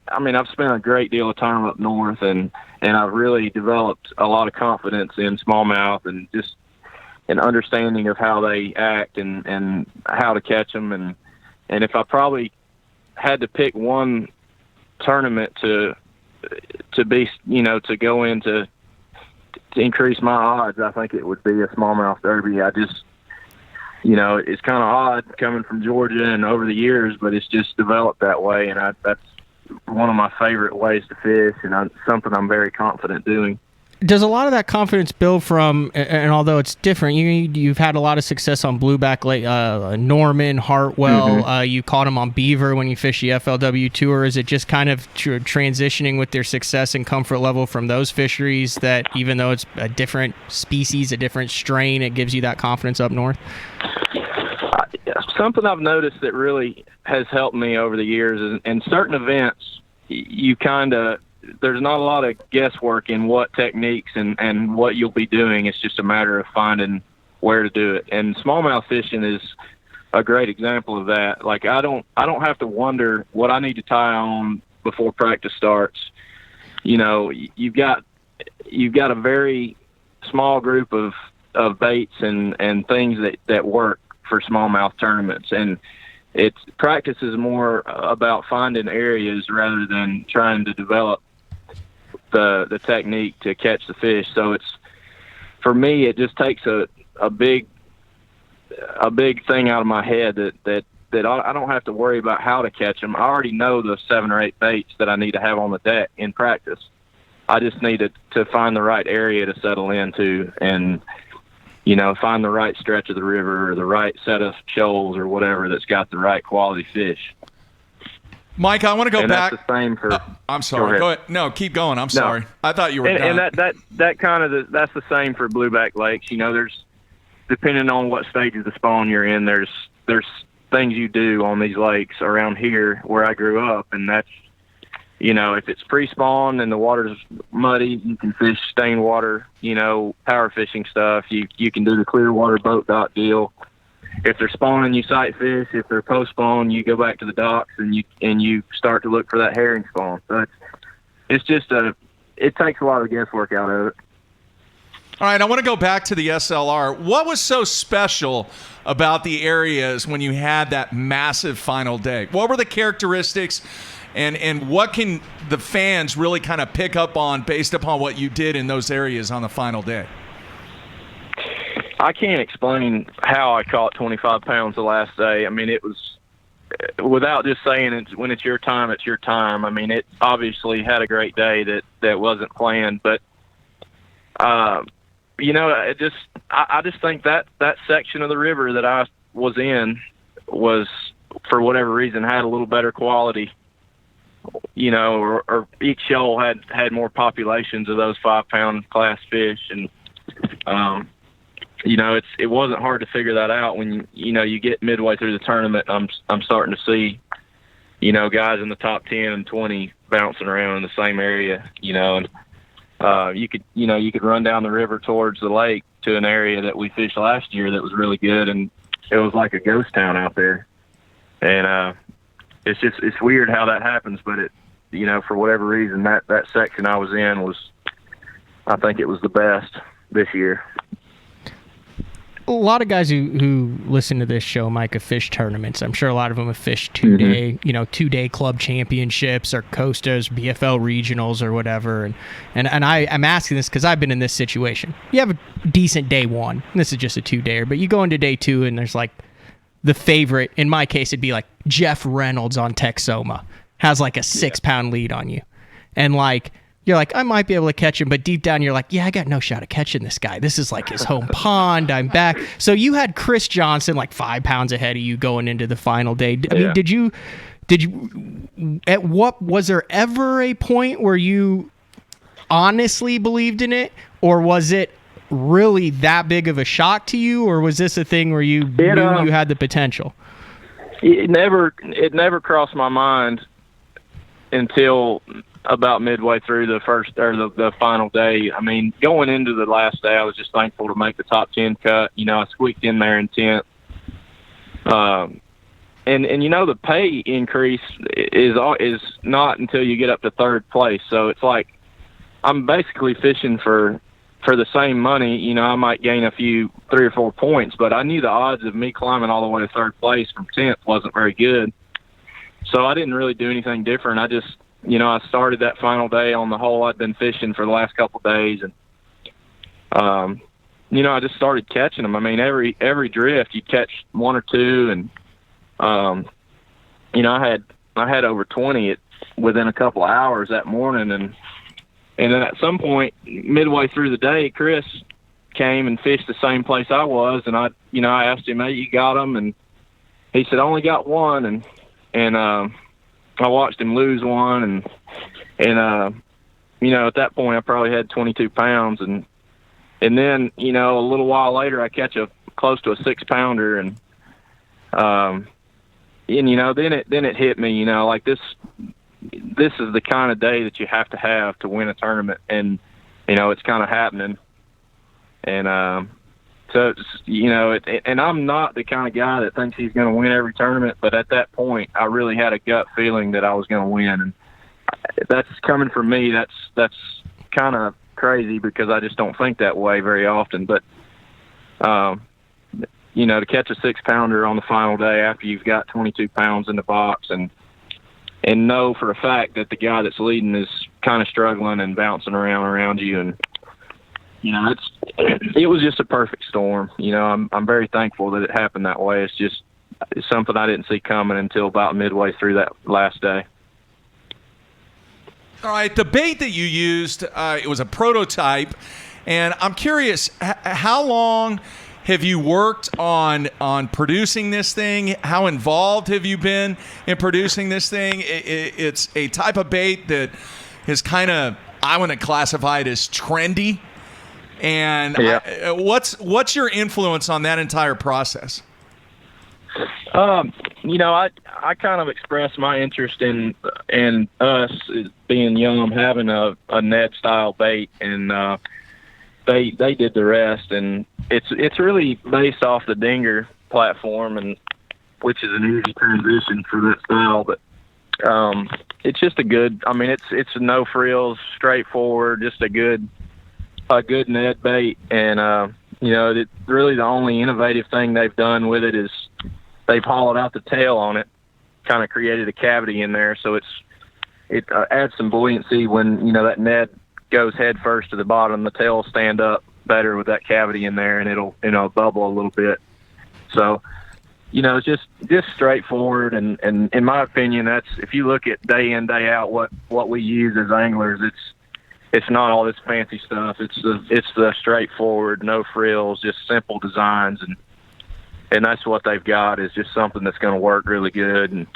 I've spent a great deal of time up north, and I've really developed a lot of confidence in smallmouth and just an understanding of how they act and how to catch them. And if I probably had to pick one tournament to be, to go into to increase my odds, I think it would be a smallmouth derby. I just, it's kind of odd coming from Georgia and over the years, but it's just developed that way, and that's one of my favorite ways to fish, and something I'm very confident doing. Does a lot of that confidence build from, and although it's different, you've had a lot of success on Blueback Lake, Norman, Hartwell, you caught them on Beaver when you fished the FLW Tour. Is it just kind of transitioning with their success and comfort level from those fisheries that even though it's a different species, a different strain, it gives you that confidence up north? Something I've noticed that really has helped me over the years is in certain events, there's not a lot of guesswork in what techniques and what you'll be doing. It's just a matter of finding where to do it. And smallmouth fishing is a great example of that. Like I don't have to wonder what I need to tie on before practice starts. You've got a very small group of baits and things that work for smallmouth tournaments, and practice is more about finding areas rather than trying to develop the technique to catch the fish. So for me, it just takes a big thing out of my head that I don't have to worry about how to catch them. I already know the 7 or 8 baits that I need to have on the deck in practice. I just need to find the right area to settle into and find the right stretch of the river or the right set of shoals or whatever that's got the right quality fish. Mike, I want to go back. That's the same for. I'm sorry. Go ahead. No, keep going. I'm sorry. I thought you were done. And that's the same for Blueback Lakes. depending on what stage of the spawn you're in, there's things you do on these lakes around here where I grew up, and that's, if it's pre-spawn and the water's muddy, you can fish stained water, power fishing stuff. You can do the clear water boat dock deal. If they're spawning, you sight fish. If they're post-spawn, you go back to the docks and you start to look for that herring spawn. So it's just it takes a lot of guesswork out of it. All right, I want to go back to the SLR. What was so special about the areas when you had that massive final day? What were the characteristics, and what can the fans really kind of pick up on based upon what you did in those areas on the final day? I can't explain how I caught 25 pounds the last day. I mean, it was, without just saying when it's your time, it's your time. I mean, it obviously had a great day that wasn't planned, but I just think that section of the river that I was in was, for whatever reason, had a little better quality, or each shoal had more populations of those 5-pound class fish. And, it wasn't hard to figure that out when, you get midway through the tournament. I'm starting to see, guys in the top 10 and 20 bouncing around in the same area, and you could run down the river towards the lake to an area that we fished last year that was really good, and it was like a ghost town out there. And it's weird how that happens, but for whatever reason, that section I was in I think it was the best this year. A lot of guys who listen to this show, Micah, fish tournaments. I'm sure a lot of them have fished two-day club championships or Costas, BFL regionals or whatever. And I'm asking this because I've been in this situation. You have a decent day one. And this is just a 2-dayer, but you go into day 2 and there's like the favorite. In my case, it'd be like Jeff Reynolds on Texoma has like a 6-pound lead on you, and like, you're like, I might be able to catch him, but deep down you're like, yeah, I got no shot at catching this guy. This is like his home pond. I'm back. So you had Chris Johnson like 5 pounds ahead of you going into the final day. I mean, did you, was there ever a point where you honestly believed in it, or was it really that big of a shock to you, or was this a thing where you knew you had the potential? It never crossed my mind until about midway through the first or the final day. I mean, going into the last day, I was just thankful to make the top 10 cut. I squeaked in there in 10th. And the pay increase is not until you get up to third place. So it's like I'm basically fishing for the same money. I might gain a few 3 or 4 points, but I knew the odds of me climbing all the way to third place from 10th wasn't very good. So I didn't really do anything different. I just, I started that final day on the hole I'd been fishing for the last couple of days, and I just started catching them. I mean, every drift you catch 1 or 2, and I had over 20 within a couple of hours that morning, and then at some point midway through the day, Chris came and fished the same place I was, and I asked him, "Hey, you got them?" And he said, "I only got one," and I watched him lose one, and at that point I probably had 22 pounds, and then a little while later I catch a close to a 6-pounder, and then it hit me, like this is the kind of day that you have to win a tournament, and it's kind of happening, and so and I'm not the kind of guy that thinks he's going to win every tournament, but at that point I really had a gut feeling that I was going to win, and that's coming from me. That's kind of crazy because I just don't think that way very often, but to catch a 6-pounder on the final day after you've got 22 pounds in the box, and know for a fact that the guy that's leading is kind of struggling and bouncing around you, and it was just a perfect storm. I'm very thankful that it happened that way. It's something I didn't see coming until about midway through that last day. All right, the bait that you used, it was a prototype, and I'm curious, how long have you worked on producing this thing? How involved have you been in producing this thing? It's a type of bait that is kind of, I want to classify it as trendy. And what's your influence on that entire process? I kind of expressed my interest in us being young, having a Ned style bait, and they did the rest. And it's really based off the Dinger platform, and which is an easy transition for that style. But it's just a good. I mean, it's no frills, straightforward, just a good Ned bait. And really the only innovative thing they've done with it is they've hollowed out the tail on it, kind of created a cavity in there, so it adds some buoyancy when that Ned goes head first to the bottom. The tail will stand up better with that cavity in there, and it'll bubble a little bit. So it's just straightforward, and in my opinion, that's, if you look at day in, day out what we use as anglers, it's not all this fancy stuff. It's the straightforward, no frills, just simple designs, and that's what they've got, is just something that's going to work really good. And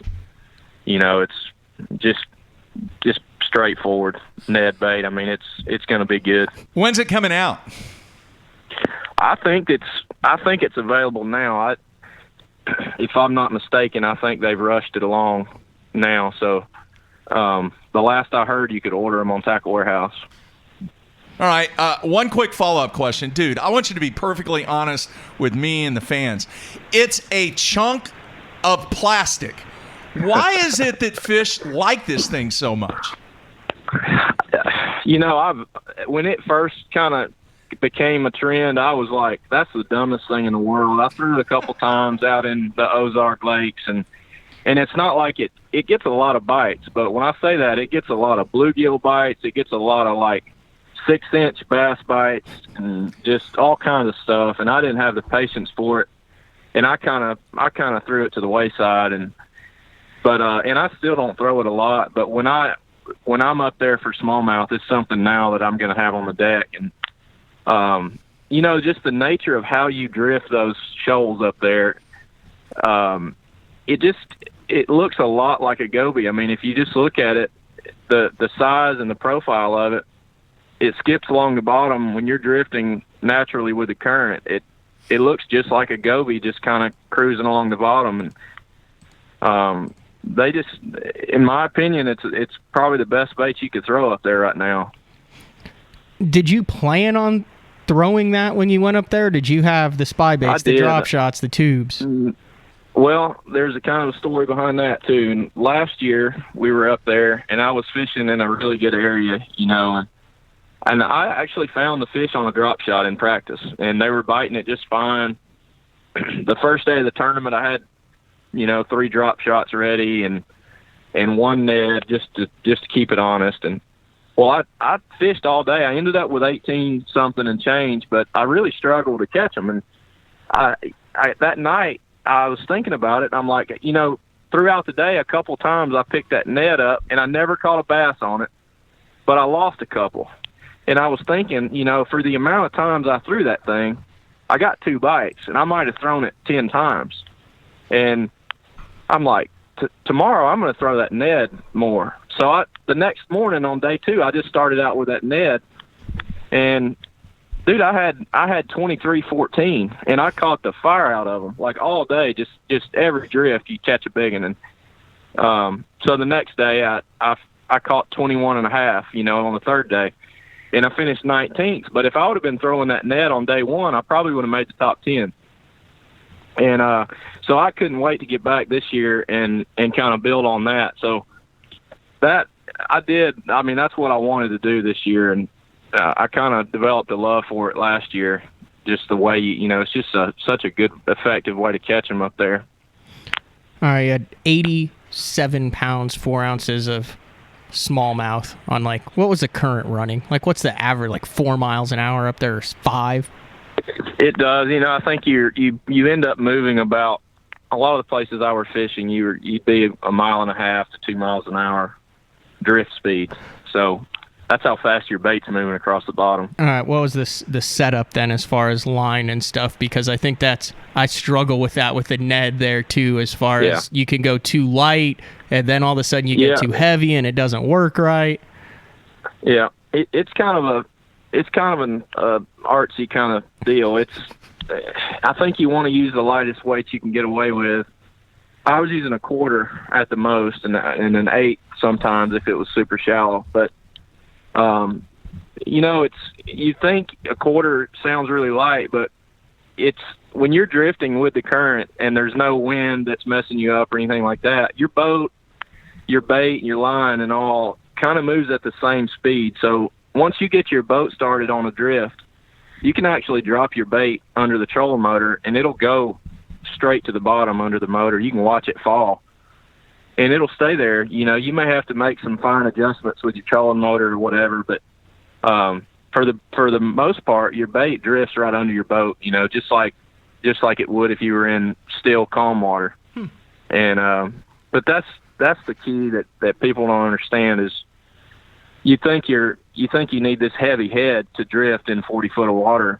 it's just straightforward Ned bait. I mean, it's going to be good. When's it coming out? I think it's available now. If I'm not mistaken, I think they've rushed it along now. So the last I heard, you could order them on Tackle Warehouse. All right, one quick follow-up question. Dude, I want you to be perfectly honest with me and the fans. It's a chunk of plastic. Why is it that fish like this thing so much? When it first kind of became a trend, I was like, that's the dumbest thing in the world. I threw it a couple times out in the Ozark Lakes, and it's not like it gets a lot of bites, but when I say that, it gets a lot of bluegill bites. It gets a lot of 6-inch bass bites and just all kinds of stuff. And I didn't have the patience for it, and I kind of threw it to the wayside. But I still don't throw it a lot. But when I'm up there for smallmouth, it's something now that I'm going to have on the deck. And just the nature of how you drift those shoals up there, it looks a lot like a goby. I mean, if you just look at it, the size and the profile of it, it skips along the bottom. When you're drifting naturally with the current, it looks just like a goby, just kind of cruising along the bottom. And they just, in my opinion, it's probably the best bait you could throw up there right now. Did you plan on throwing that when you went up there? Or did you have the spy baits, the drop shots, the tubes? Well, there's a kind of a story behind that too. And last year we were up there, and I was fishing in a really good area, and I actually found the fish on a drop shot in practice, and they were biting it just fine. The first day of the tournament, I had 3 drop shots ready and one Ned just to keep it honest. And well, I fished all day. I ended up with 18 something and change, but I really struggled to catch them. And I that night I was thinking about it. And I'm like, throughout the day, a couple times I picked that Ned up and I never caught a bass on it, but I lost a couple. And I was thinking, for the amount of times I threw that thing, I got 2 bites, and I might have thrown it 10 times. And I'm like, tomorrow I'm going to throw that Ned more. So the next morning on day 2, I just started out with that Ned, and dude, I had 23-14, and I caught the fire out of them all day. Just every drift you catch a big one. And so the next day I caught 21.5, on the third day. And I finished 19th. But if I would have been throwing that Ned on day 1, I probably would have made the top 10. And so I couldn't wait to get back this year and kind of build on that. So that I did. I mean, that's what I wanted to do this year. And I kind of developed a love for it last year, just the way, it's just such a good, effective way to catch them up there. All right, you had 87 pounds, 4 ounces of smallmouth on what was the current running? What's the average? 4 miles an hour up there, or 5? It does. I think you end up moving about, a lot of the places I were fishing, you'd be 1.5 miles to 2 miles an hour drift speed. So that's how fast your bait's moving across the bottom. All right, what was the setup then as far as line and stuff? Because I think I struggle with that with the Ned there too, as far as you can go too light and then all of a sudden you get too heavy and it doesn't work right. Yeah, it's kind of it's kind of an artsy kind of deal. I think you want to use the lightest weights you can get away with. I was using a quarter at the most, and an 8 sometimes if it was super shallow. But you think a quarter sounds really light, but it's when you're drifting with the current and there's no wind that's messing you up or anything like that, your boat, your bait, your line and all kind of moves at the same speed. So once you get your boat started on a drift, you can actually drop your bait under the trolling motor and it'll go straight to the bottom under the motor. You can watch it fall and it'll stay there. You may have to make some fine adjustments with your trolling motor or whatever, but for the most part, your bait drifts right under your boat, just like it would if you were in still calm water. And but that's the key that people don't understand is you think you need this heavy head to drift in 40 foot of water,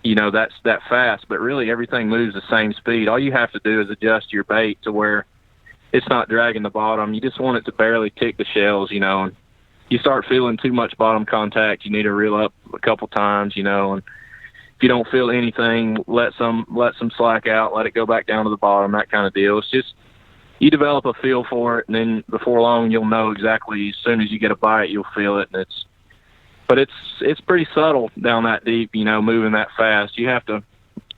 that's that fast, but really everything moves the same speed. All you have to do is adjust your bait to where it's not dragging the bottom. You just want it to barely tick the shells, and you start feeling too much bottom contact, you need to reel up a couple times, and if you don't feel anything, let some slack out, let it go back down to the bottom, that kind of deal. It's just you develop a feel for it, and then before long you'll know exactly. As soon as you get a bite, you'll feel it, and it's pretty subtle down that deep, moving that fast. You have to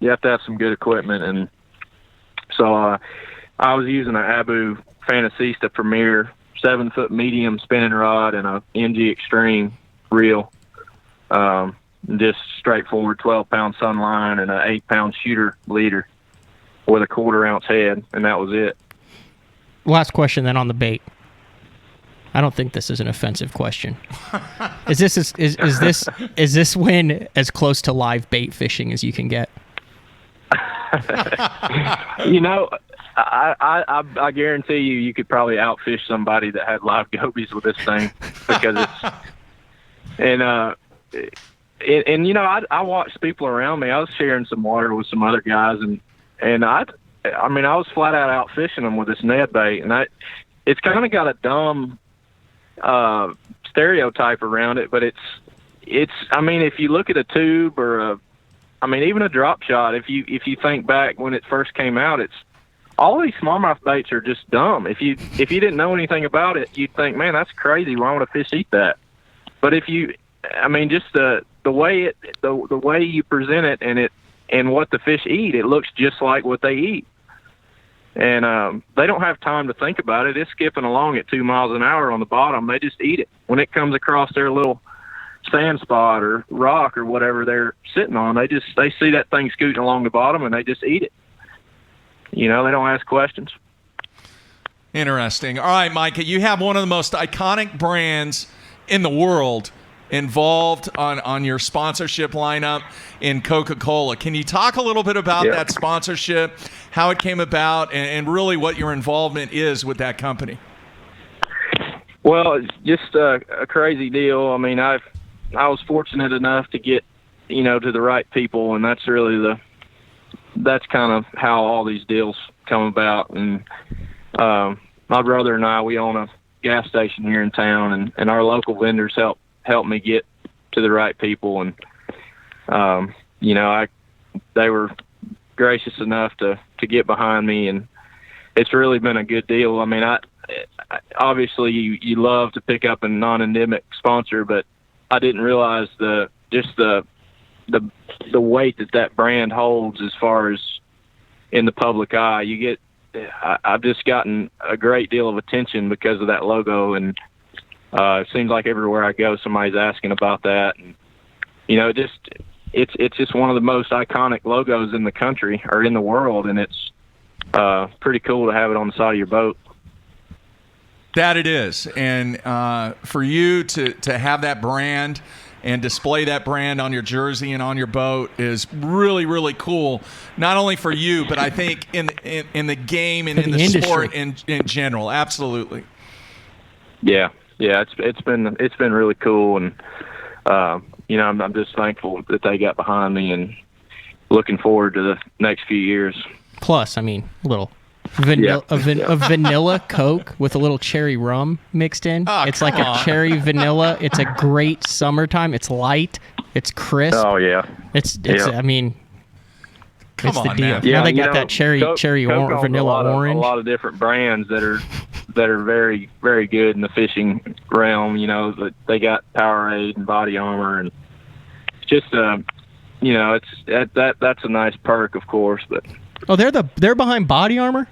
have some good equipment, and so I was using an Abu Fantasista Premier 7-foot medium spinning rod and a NG Extreme reel. Just straightforward 12-pound sunline and an 8-pound shooter leader with a 1/4 ounce head, and that was it. Last question then on the bait. I don't think this is an offensive question. Is this win as close to live bait fishing as you can get? I guarantee you could probably outfish somebody that had live gobies with this thing because I watched people around me. I was sharing some water with some other guys, and I was flat out out fishing them with this Ned bait, and it's kind of got a dumb stereotype around it, but it's if you look at a tube or even a drop shot, if you think back when it first came out, it's all these smallmouth baits are just dumb. If you didn't know anything about it, you'd think, man, that's crazy. Why would a fish eat that? But just the way you present it and what the fish eat, it looks just like what they eat. And they don't have time to think about it. It's skipping along at 2 miles an hour on the bottom. They just eat it. When it comes across their little sand spot or rock or whatever they're sitting on, they see that thing scooting along the bottom and they just eat it. They don't ask questions. Interesting. All right, Micah, you have one of the most iconic brands in the world involved on your sponsorship lineup in Coca-Cola. Can you talk a little bit about that sponsorship, how it came about, and really what your involvement is with that company? Well, it's just a crazy deal. I was fortunate enough to get, to the right people, and that's really that's kind of how all these deals come about. And my brother and I, we own a gas station here in town, and our local vendors help me get to the right people. And they were gracious enough to get behind me, and it's really been a good deal. I obviously you love to pick up a non-endemic sponsor, but I didn't realize the weight that brand holds as far as in the public eye. I've just gotten a great deal of attention because of that logo, and it seems like everywhere I go, somebody's asking about that. And it's just one of the most iconic logos in the country or in the world, and it's pretty cool to have it on the side of your boat. That it is, and for you to have that brand and display that brand on your jersey and on your boat is really, really cool. Not only for you, but I think in the game and in the sport in general. Absolutely. Yeah, it's been really cool, and I'm just thankful that they got behind me and looking forward to the next few years. Plus, little vanilla Coke with a little cherry rum mixed in. Oh, it's like a cherry vanilla. It's a great summertime. It's light. It's crisp. Oh yeah. It's. Yeah. I mean, Come it's the on, deal. man. Now they got you know, that cherry Coke vanilla orange. A lot of different brands that are very, very good in the fishing realm. You know, they got Powerade and Body Armor, and just you know, it's that's a nice perk, of course. But Oh, they're behind Body Armor?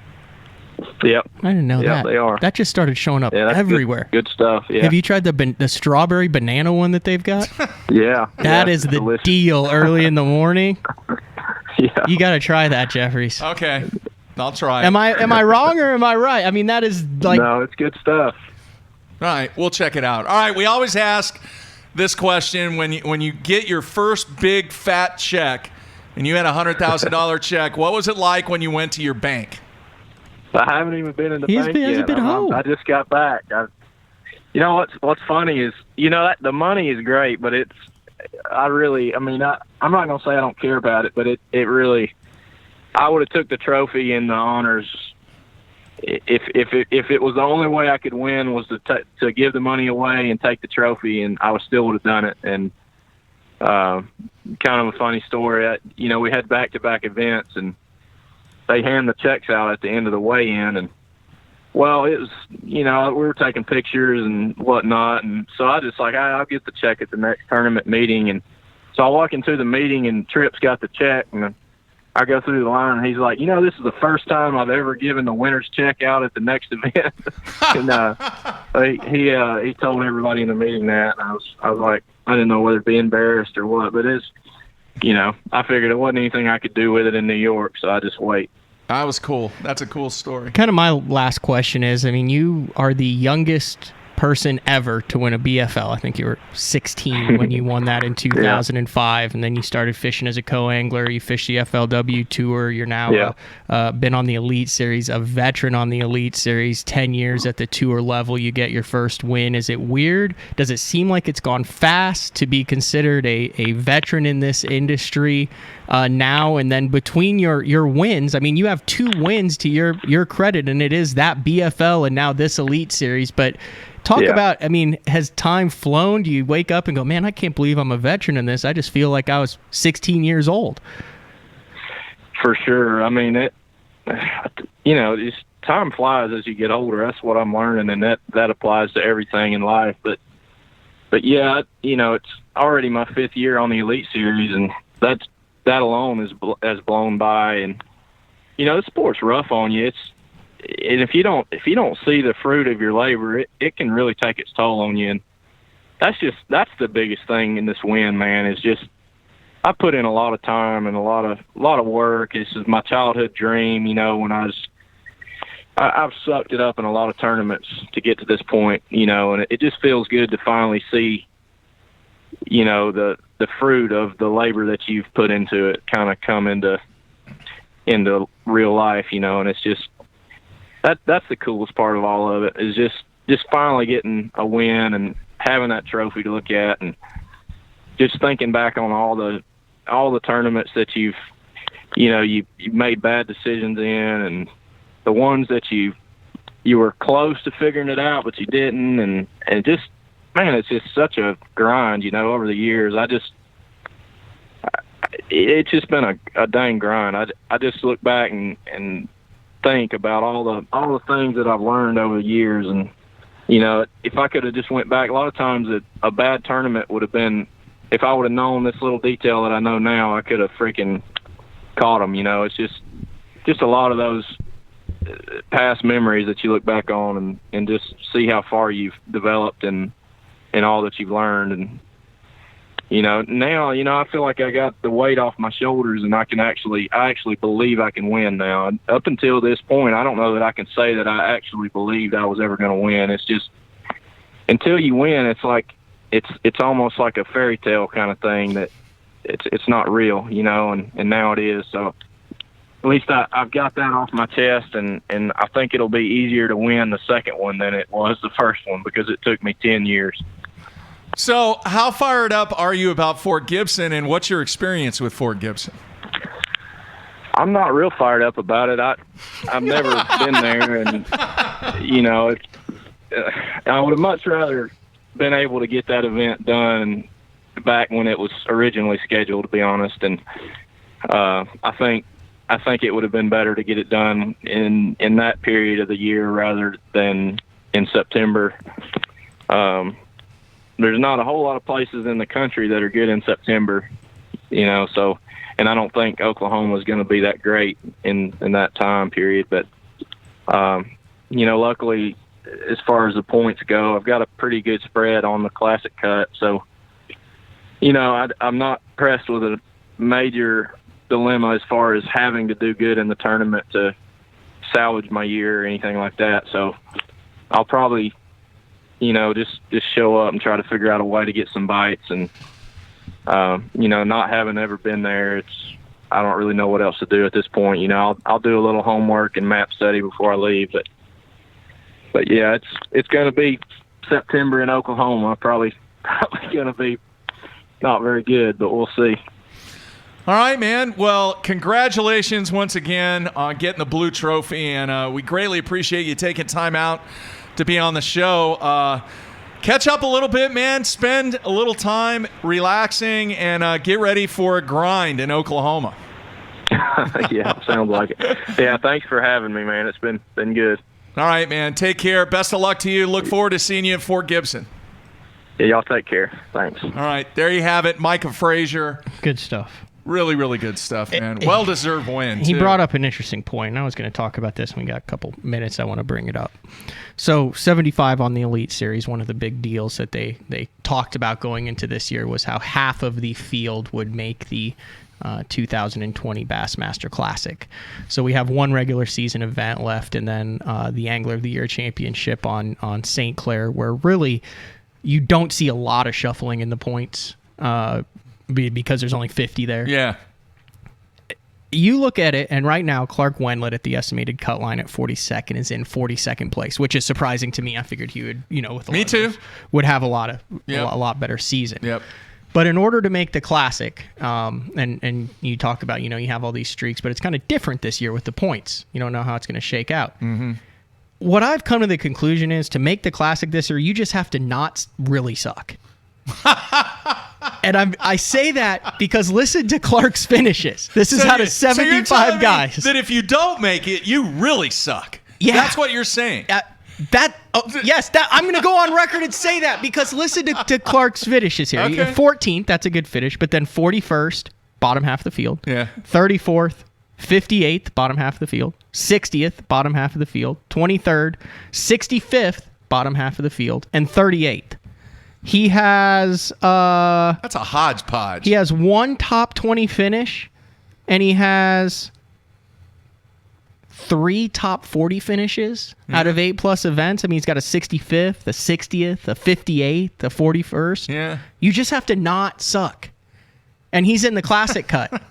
Yep. I didn't know that. Yeah, they are. That just started showing up Yeah, that's everywhere. Good stuff. Yeah. Have you tried the strawberry banana one that they've got? Yeah. That yeah, is the delicious. deal early in the morning. Yeah. You got to try that, Jeffries. Okay, I'll try. Am I wrong or am I right? I mean, that is like No, it's good stuff. All right, we'll check it out. All right, we always ask this question when you get your first big fat check, and you had a $100,000 check. What was it like when you went to your bank? I haven't even been in the bank hasn't yet. been home. I just got back. You know what's funny is, you know, that the money is great, but I'm not gonna say I don't care about it, but it really, I would have took the trophy and the honors if it was the only way I could win was to give the money away and take the trophy, and I still would have done it. And kind of a funny story, you know, we had back-to-back events, and they hand the checks out at the end of the weigh-in, and well, it was, you know, we were taking pictures and whatnot, and so I just like, I'll get the check at the next tournament meeting. And so I walk into the meeting, and Tripp's got the check, and I go through the line, and he's like, you know, this is the first time I've ever given the winner's check out at the next event. And he told everybody in the meeting that, and I was like, I didn't know whether to be embarrassed or what, but it's, you know, I figured it wasn't anything I could do with it in New York, so I just wait. That was cool. That's a cool story. kind of my last question is, I mean, you are the youngest person ever to win a BFL. I think you were 16 when you won that in 2005, and then you started fishing as a co-angler. You fished the FLW Tour. You're now been on the Elite Series, a veteran on the Elite Series, 10 years at the tour level. You get your first win. Is it weird? Does it seem like it's gone fast to be considered a veteran in this industry now? And then between your wins, I mean, you have 2 wins to your credit, and it is that BFL and now this Elite Series. But talk about, I mean, has time flown? Do you wake up and go, man, I can't believe I'm a veteran in this. I just feel like I was 16 years old. For sure. I mean, you know, time flies as you get older. That's what I'm learning, and that applies to everything in life. But yeah, you know, it's already my 5th year on the Elite Series, and that alone has blown by. And you know, the sport's rough on you. And if you don't see the fruit of your labor, it can really take its toll on you. And that's the biggest thing in this win, man, is just I put in a lot of time and a lot of work. This is my childhood dream, you know, when I've sucked it up in a lot of tournaments to get to this point, you know, and it just feels good to finally see, you know, the fruit of the labor that you've put into it kind of come into real life, you know. And it's just that's the coolest part of all of it, is just finally getting a win and having that trophy to look at, and just thinking back on all the tournaments that you made bad decisions in, and the ones that you were close to figuring it out but you didn't, and just, man, it's just such a grind, you know, over the years. It's just been a dang grind. I just look back and think about all the things that I've learned over the years, and you know, if I could have just went back, a lot of times a bad tournament would have been, if I would have known this little detail that I know now, I could have freaking caught them. You know, it's just a lot of those past memories that you look back on and just see how far you've developed and all that you've learned. And you know, now, you know, I feel like I got the weight off my shoulders, and I actually believe I can win now. And up until this point, I don't know that I can say that I actually believed I was ever going to win. It's just, until you win, it's like, it's almost like a fairy tale kind of thing that it's not real, you know, and now it is. So at least I've got that off my chest, and I think it'll be easier to win the second one than it was the first one, because it took me 10 years. So how fired up are you about Fort Gibson, and what's your experience with Fort Gibson? I'm not real fired up about it. I've never been there, and you know, I would have much rather been able to get that event done back when it was originally scheduled, to be honest. And I think it would have been better to get it done in that period of the year rather than in September. There's not a whole lot of places in the country that are good in September, so, and I don't think Oklahoma is going to be that great in that time period. But, luckily, as far as the points go, I've got a pretty good spread on the classic cut. So, I'm not pressed with a major dilemma as far as having to do good in the tournament to salvage my year or anything like that. So I'll probably, just show up and try to figure out a way to get some bites. And, not having ever been there, I don't really know what else to do at this point. I'll do a little homework and map study before I leave, but yeah, it's going to be September in Oklahoma. Probably going to be not very good, but we'll see. All right, man. Well, congratulations once again on getting the blue trophy, and we greatly appreciate you taking time out to be on the show. Catch up a little bit, man. Spend a little time relaxing and get ready for a grind in Oklahoma. Yeah, sounds like it. Yeah, thanks for having me, man. It's been good. All right, man. Take care. Best of luck to you. Look forward to seeing you at Fort Gibson. Yeah, y'all take care. Thanks. All right, there you have it. Micah Frazier. Good stuff. Really, really good stuff, man. Well-deserved win, He too. brought up an interesting point, and I was going to talk about this when we got a couple minutes. I want to bring it up. So 75 on the Elite Series, one of the big deals that they talked about going into this year was how half of the field would make the 2020 Bassmaster Classic. So we have one regular season event left, and then the Angler of the Year Championship on St. Clair, where really you don't see a lot of shuffling in the points because there's only 50 there. Yeah. You look at it, and right now, Clark Wendlandt at the estimated cut line at 42nd is in 42nd place, which is surprising to me. I figured he would, with a Me lot too. Of those, would have a Yep. lot better season. Yep. But in order to make the Classic, and you talk about, you have all these streaks, but it's kind of different this year with the points. You don't know how it's going to shake out. Mm-hmm. What I've come to the conclusion is to make the Classic this year, you just have to not really suck. And I say that because listen to Clark's finishes. This is out of 75 guys. That if you don't make it, you really suck. Yeah. That's what you're saying. Yes, I'm going to go on record and say that because listen to Clark's finishes here. Okay. 14th, that's a good finish, but then 41st, bottom half of the field. Yeah. 34th, 58th, bottom half of the field. 60th, bottom half of the field. 23rd, 65th, bottom half of the field. And 38th. He has that's a hodgepodge. He has one top 20 finish, and he has 3 top 40 finishes out of 8+ events. I mean, he's got a 65th, a 60th, a 58th, a 41st. Yeah. You just have to not suck. And he's in the Classic cut.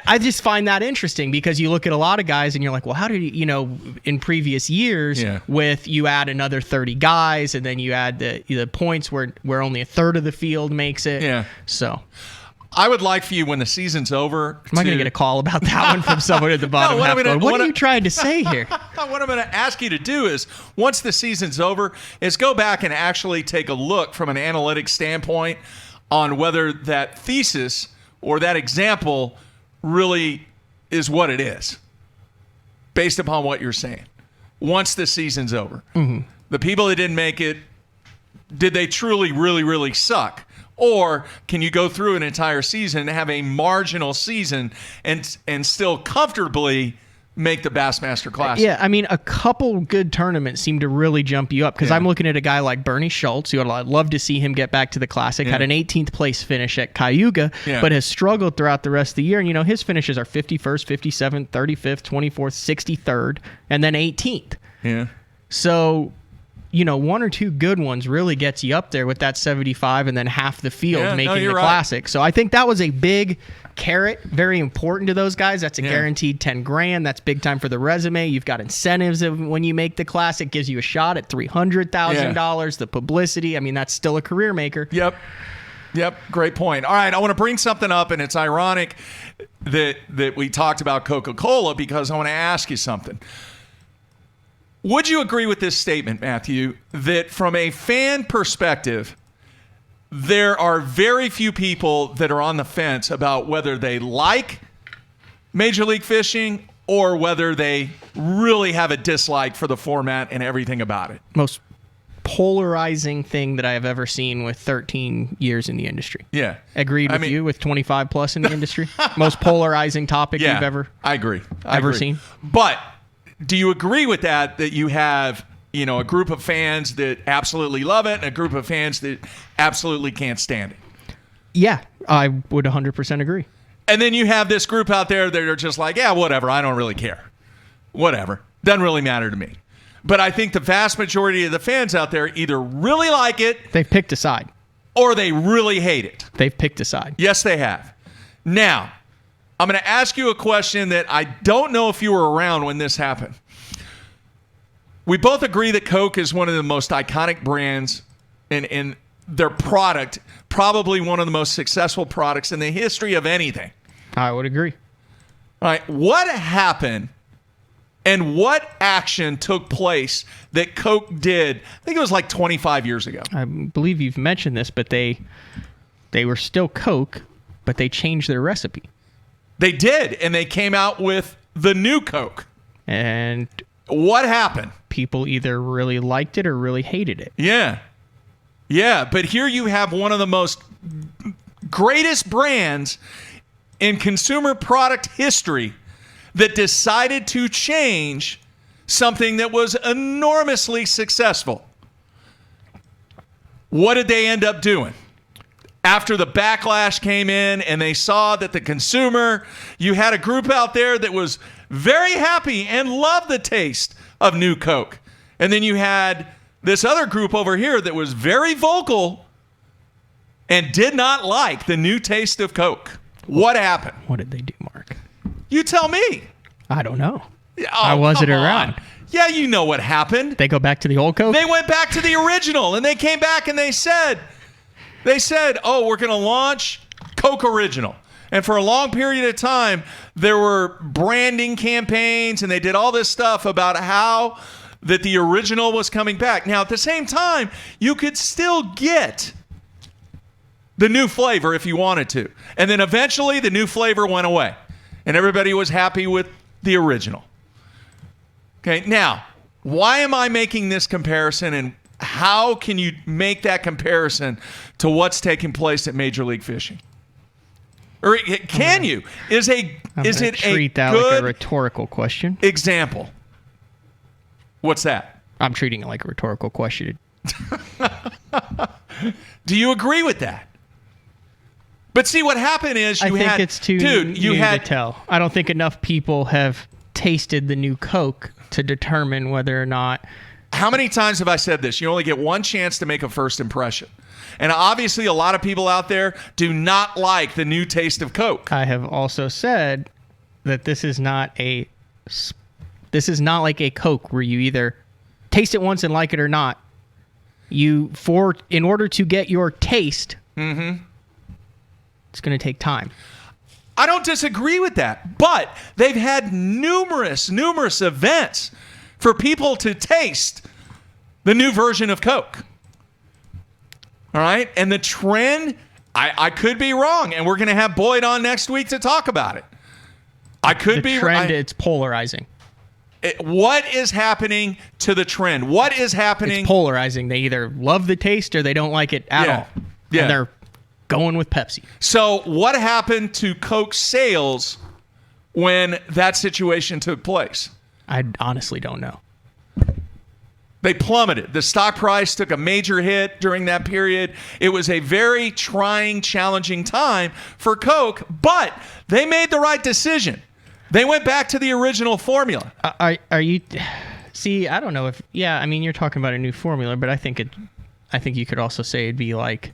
I just find that interesting because you look at a lot of guys and you're like, well, how did in previous years with you add another 30 guys and then you add the points where only a third of the field makes it. Yeah. So I would like for you when the season's over. Am I going to get a call about that one from someone at the bottom half? What are you trying to say here? What I'm going to ask you to do is, once the season's over, is go back and actually take a look from an analytic standpoint on whether that thesis or that example really is what it is, based upon what you're saying. Once the season's over, the people that didn't make it, did they truly, really, really suck? Or can you go through an entire season and have a marginal season and still comfortably make the Bassmaster Classic? Yeah, I mean, a couple good tournaments seem to really jump you up because I'm looking at a guy like Bernie Schultz, who I'd love to see him get back to the Classic, had an 18th place finish at Cayuga, but has struggled throughout the rest of the year. And, his finishes are 51st, 57th, 35th, 24th, 63rd, and then 18th. Yeah. So, one or two good ones really gets you up there with that 75 and then half the field making the Classic. So I think that was a big carrot, very important to those guys. That's a guaranteed $10,000. That's big time for the resume. You've got incentives when you make the Classic, gives you a shot at $300,000. The publicity, I mean, that's still a career maker. Yep. Great point. All right, I want to bring something up, and it's ironic that we talked about CocaCola because I want to ask you something. Would you agree with this statement, Matthew, that from a fan perspective, there are very few people that are on the fence about whether they like Major League Fishing or whether they really have a dislike for the format and everything about it. Most polarizing thing that I have ever seen with 13 years in the industry. Yeah. Agreed with you with 25 plus in the industry. Most polarizing topic you've ever I agree. seen. But do you agree with that you have, a group of fans that absolutely love it and a group of fans that absolutely can't stand it? Yeah, I would 100% agree. And then you have this group out there that are just like, yeah, whatever, I don't really care. Whatever. Doesn't really matter to me. But I think the vast majority of the fans out there either really like it. They've picked a side. Or they really hate it. They've picked a side. Yes, they have. Now, I'm going to ask you a question that I don't know if you were around when this happened. We both agree that Coke is one of the most iconic brands in their product, probably one of the most successful products in the history of anything. I would agree. All right. What happened and what action took place that Coke did? I think it was like 25 years ago. I believe you've mentioned this, but they were still Coke, but they changed their recipe. They did, and they came out with the new Coke. And what happened? People either really liked it or really hated it. Yeah. Yeah, but here you have one of the most greatest brands in consumer product history that decided to change something that was enormously successful. What did they end up doing? After the backlash came in and they saw that the consumer, you had a group out there that was very happy and loved the taste of new Coke. And then you had this other group over here that was very vocal and did not like the new taste of Coke. What happened? What did they do, Mark? You tell me. I don't know. Oh, I wasn't around. Yeah, you know what happened. They go back to the old Coke? They went back to the original, and they came back and they said, oh, we're going to launch Coke Original. And for a long period of time, there were branding campaigns, and they did all this stuff about how that the original was coming back. Now, at the same time, you could still get the new flavor if you wanted to. And then eventually, the new flavor went away, and everybody was happy with the original. Okay, now, why am I making this comparison, and how can you make that comparison to what's taking place at Major League Fishing? Or can you? Is it treat that good like a rhetorical question? Example? What's that? I'm treating it like a rhetorical question. Do you agree with that? But see, what happened is I think it's too new to tell. I don't think enough people have tasted the new Coke to determine whether or not. How many times have I said this? You only get one chance to make a first impression. And obviously a lot of people out there do not like the new taste of Coke. I have also said that this is not like a Coke where you either taste it once and like it or not. In order to get your taste, it's going to take time. I don't disagree with that, but they've had numerous events for people to taste the new version of Coke. All right? And the trend, I could be wrong, and we're going to have Boyd on next week to talk about it. I could be wrong. It's polarizing. What is happening to the trend? What is happening? It's polarizing. They either love the taste or they don't like it at all. Yeah. And they're going with Pepsi. So what happened to Coke sales when that situation took place? I honestly don't know. They plummeted. The stock price took a major hit during that period. It was a very trying, challenging time for Coke, but they made the right decision. They went back to the original formula. Are you? See, I don't know if. Yeah, I mean, you're talking about a new formula, but I think you could also say it'd be like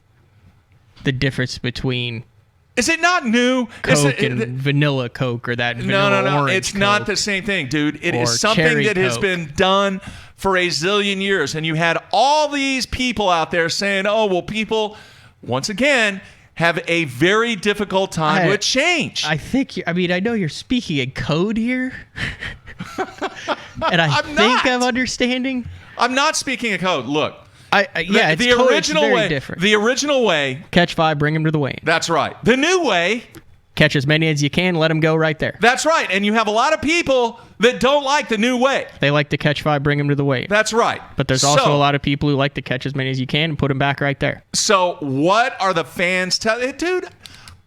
the difference between. Is it not new? Coke and vanilla Coke or that vanilla No. orange It's Coke not the same thing, dude. It is or something cherry that has Coke. been done for a zillion years. And you had all these people out there saying, oh, well, people, once again, have a very difficult time with change. I know you're speaking in code here. And I'm understanding. I'm not speaking in code. Look, Yeah, it's very different. The original way. Catch 5, bring them to the weigh-in. That's right. The new way. Catch as many as you can, let them go right there. That's right. And you have a lot of people that don't like the new way. They like to catch 5, bring them to the weigh-in. That's right. But there's also a lot of people who like to catch as many as you can and put them back right there. So what are the fans telling? Dude,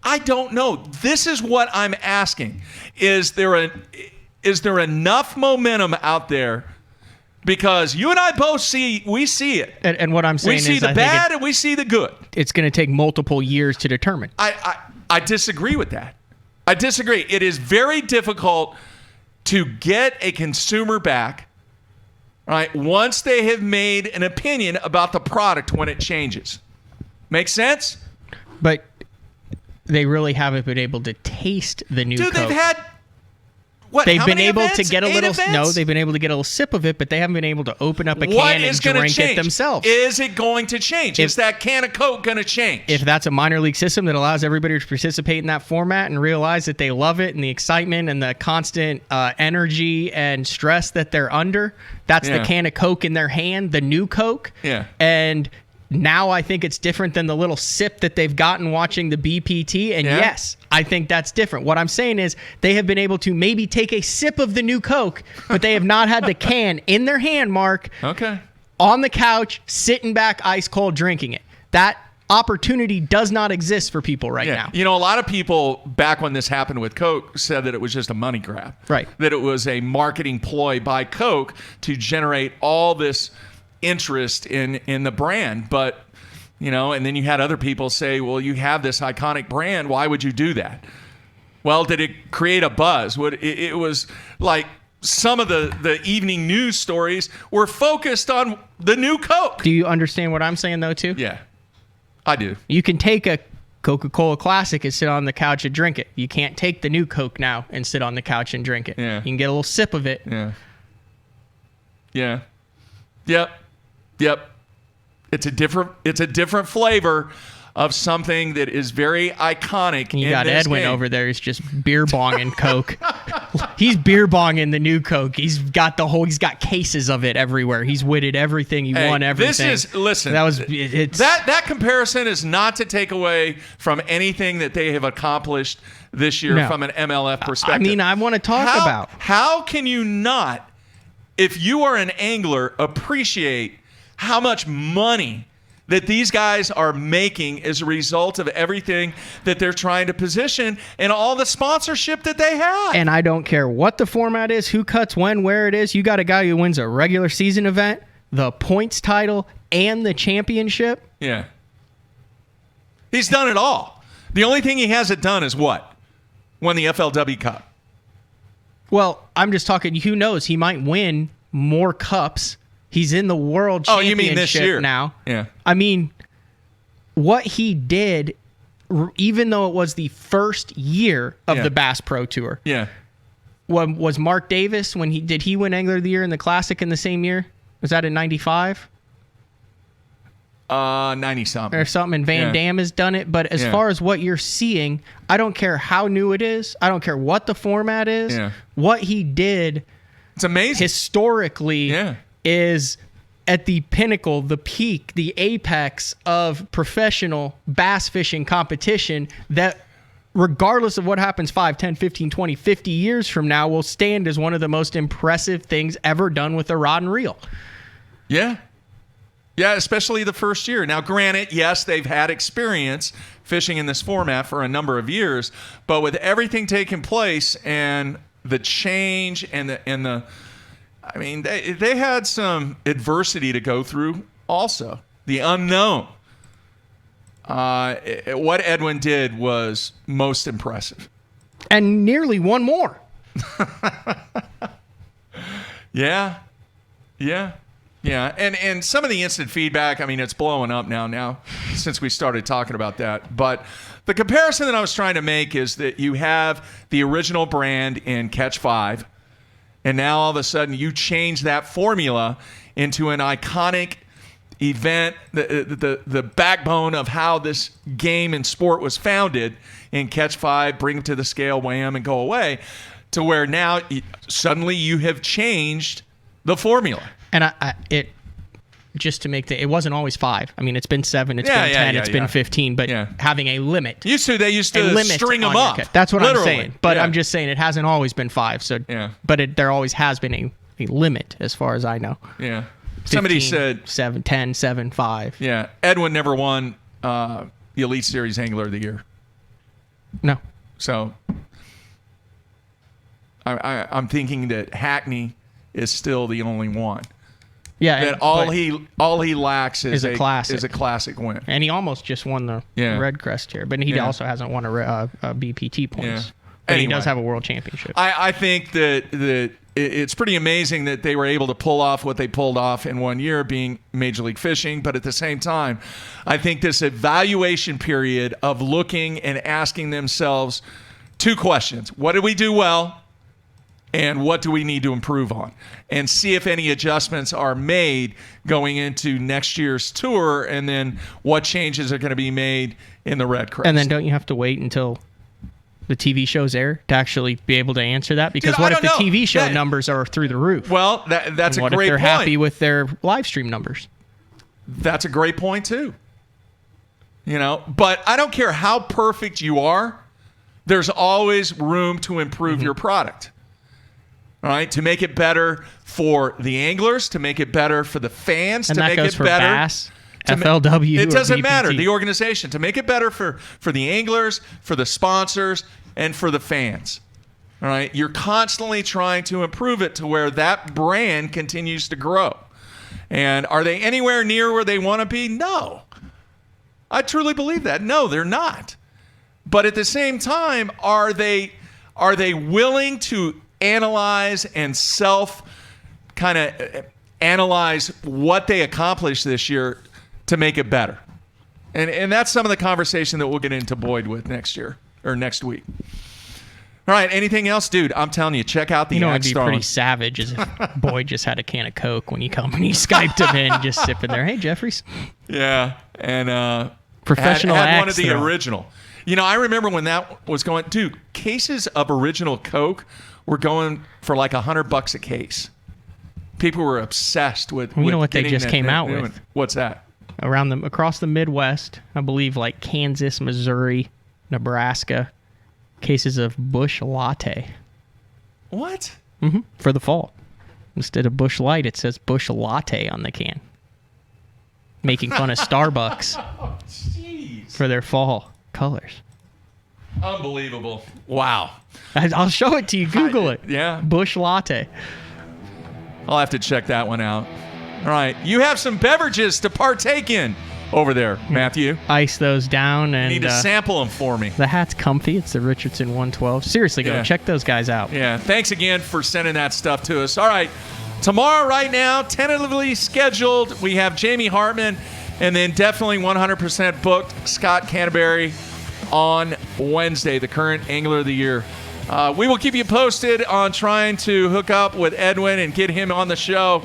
I don't know. This is what I'm asking. Is there enough momentum out there? Because you and I both see it. And what I'm saying is we see the bad and we see the good. It's going to take multiple years to determine. I disagree with that. I disagree. It is very difficult to get a consumer back, right, once they have made an opinion about the product when it changes. Make sense? But they really haven't been able to taste the new Coke. Dude, they've had... What, they've been able events? to get a 8 little events? No, they've been able to get a little sip of it, but they haven't been able to open up a can and drink it themselves. Is it going to change? Is that can of Coke going to change? If that's a minor league system that allows everybody to participate in that format and realize that they love it and the excitement and the constant energy and stress that they're under, that's the can of Coke in their hand, the new Coke. Yeah. And now I think it's different than the little sip that they've gotten watching the BPT. And yes, I think that's different. What I'm saying is they have been able to maybe take a sip of the new Coke, but they have not had the can in their hand, Mark. Okay. On the couch, sitting back, ice cold, drinking it. That opportunity does not exist for people right now. You know, a lot of people back when this happened with Coke said that it was just a money grab. Right. That it was a marketing ploy by Coke to generate all this interest in the brand. But, you know, and then you had other people say, well, you have this iconic brand. Why would you do that? Well, did it create a buzz? It was like some of the evening news stories were focused on the new Coke. Do you understand what I'm saying, though, too? Yeah, I do. You can take a Coca-Cola Classic and sit on the couch and drink it. You can't take the new Coke now and sit on the couch and drink it. Yeah. You can get a little sip of it. Yeah. Yeah. Yep. It's a different flavor of something that is very iconic. And you got Edwin over there. He's just beer bonging Coke. He's beer bonging the new Coke. He's got cases of it everywhere. He's witted everything. He won everything. That comparison is not to take away from anything that they have accomplished this year from an MLF perspective. I mean, I want to talk about how can you not, if you are an angler, appreciate how much money that these guys are making as a result of everything that they're trying to position and all the sponsorship that they have. And I don't care what the format is, who cuts when, where it is. You got a guy who wins a regular season event, the points title, and the championship. Yeah. He's done it all. The only thing he hasn't done is what? Won the FLW Cup. Well, I'm just talking, who knows? He might win more cups. He's in the world championship you mean this year? now. Yeah. I mean, what he did, even though it was the first year of the Bass Pro Tour. Yeah. Was Mark Davis, did he win Angler of the Year in the Classic in the same year? Was that in 95? 90-something. Or something, and Van Dam has done it. But as far as what you're seeing, I don't care how new it is. I don't care what the format is. Yeah. What he did, it's amazing. Historically, is at the pinnacle, the peak, the apex of professional bass fishing competition that, regardless of what happens 5, 10, 15, 20, 50 years from now, will stand as one of the most impressive things ever done with a rod and reel. Yeah. Yeah, especially the first year. Now, granted, yes, they've had experience fishing in this format for a number of years, but with everything taking place and the change and the I mean, they had some adversity to go through also. The unknown. What Edwin did was most impressive. And nearly one more. Yeah. And some of the instant feedback, I mean, it's blowing up now since we started talking about that. But the comparison that I was trying to make is that you have the original brand in Catch 5, and now all of a sudden you change that formula into an iconic event, the backbone of how this game and sport was founded in Catch 5, bring them to the scale, weigh them, and go away, to where now suddenly you have changed the formula. And just to make it wasn't always 5. I mean, it's been 7, it's been 10, it's been 15, but having a limit. They used to string them up. That's what literally. I'm saying. But I'm just saying it hasn't always been 5. So, but there always has been a limit, as far as I know. Yeah. 15, Somebody said 7, 10, 7, 5. Yeah. Edwin never won the Elite Series Angler of the Year. No. So I'm thinking that Hackney is still the only one. Yeah. That all he lacks is a classic. Is a classic win. And he almost just won the Red Crest here, but he also hasn't won a BPT points. Yeah. But Anyway, he does have a world championship. I think that it's pretty amazing that they were able to pull off what they pulled off in 1 year, being Major League Fishing. But at the same time, I think this evaluation period of looking and asking themselves 2 questions: what did we do well, and what do we need to improve on, and see if any adjustments are made going into next year's tour, and then what changes are going to be made in the Red Crest. And then don't you have to wait until the TV shows air to actually be able to answer that? Because Dude, what if the know. TV show numbers are through the roof? Well, that's and a great point. What if they're happy with their live stream numbers? That's a great point too. But I don't care how perfect you are, there's always room to improve your product. All right, to make it better for the anglers, to make it better for the fans, and to that make goes it for better. Bass, FLW. It doesn't BPT. matter. The organization, to make it better for the anglers, for the sponsors, and for the fans. All right, you're constantly trying to improve it to where that brand continues to grow. And are they anywhere near where they want to be? No. I truly believe that. No, they're not. But at the same time, are they willing to analyze and analyze what they accomplished this year to make it better? And that's some of the conversation that we'll get into Boyd with next year or next week. All right, anything else? Dude, I'm telling you, check out the it'd be pretty savage as if Boyd just had a can of Coke when you come and he Skyped him in, just sipping there. Hey, Jeffries. Yeah, and professional had one of acts, the original. I remember when that was going, dude, cases of original Coke were going for like $100 a case. People were obsessed with. You know what they just came out with? What's that? Across the Midwest, I believe, like Kansas, Missouri, Nebraska, cases of Busch Latte. What? Mm-hmm. For the fall, instead of Busch Light, it says Busch Latte on the can, making fun of Starbucks for their fall colors. Unbelievable! Wow. I'll show it to you. Google it. Yeah. Busch Latte. I'll have to check that one out. All right. You have some beverages to partake in over there, Matthew. Ice those down and you need to sample them for me. The hat's comfy. It's the Richardson 112. Seriously, go check those guys out. Yeah. Thanks again for sending that stuff to us. All right. Tomorrow, right now, tentatively scheduled, we have Jamie Hartman, and then definitely 100% booked Scott Canterbury on Wednesday, the current Angler of the Year. We will keep you posted on trying to hook up with Edwin and get him on the show.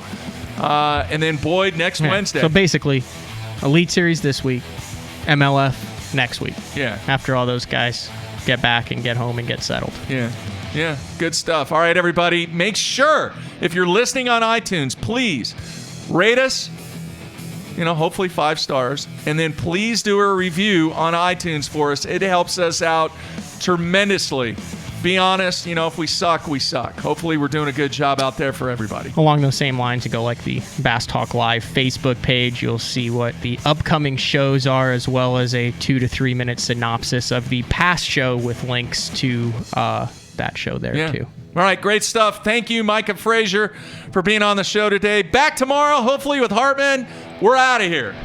And then Boyd next Wednesday. So basically, Elite Series this week, MLF next week. Yeah. After all those guys get back and get home and get settled. Yeah. Yeah. Good stuff. All right, everybody. Make sure, if you're listening on iTunes, please rate us. Hopefully 5 stars. And then please do a review on iTunes for us. It helps us out tremendously. Be honest, if we suck, we suck. Hopefully we're doing a good job out there for everybody. Along those same lines, to go like the Bass Talk Live Facebook page, you'll see what the upcoming shows are, as well as a 2 to 3 minute synopsis of the past show with links to that show there too. All right, great stuff. Thank you, Micah Frazier, for being on the show today. Back tomorrow, hopefully with Hartman. We're out of here.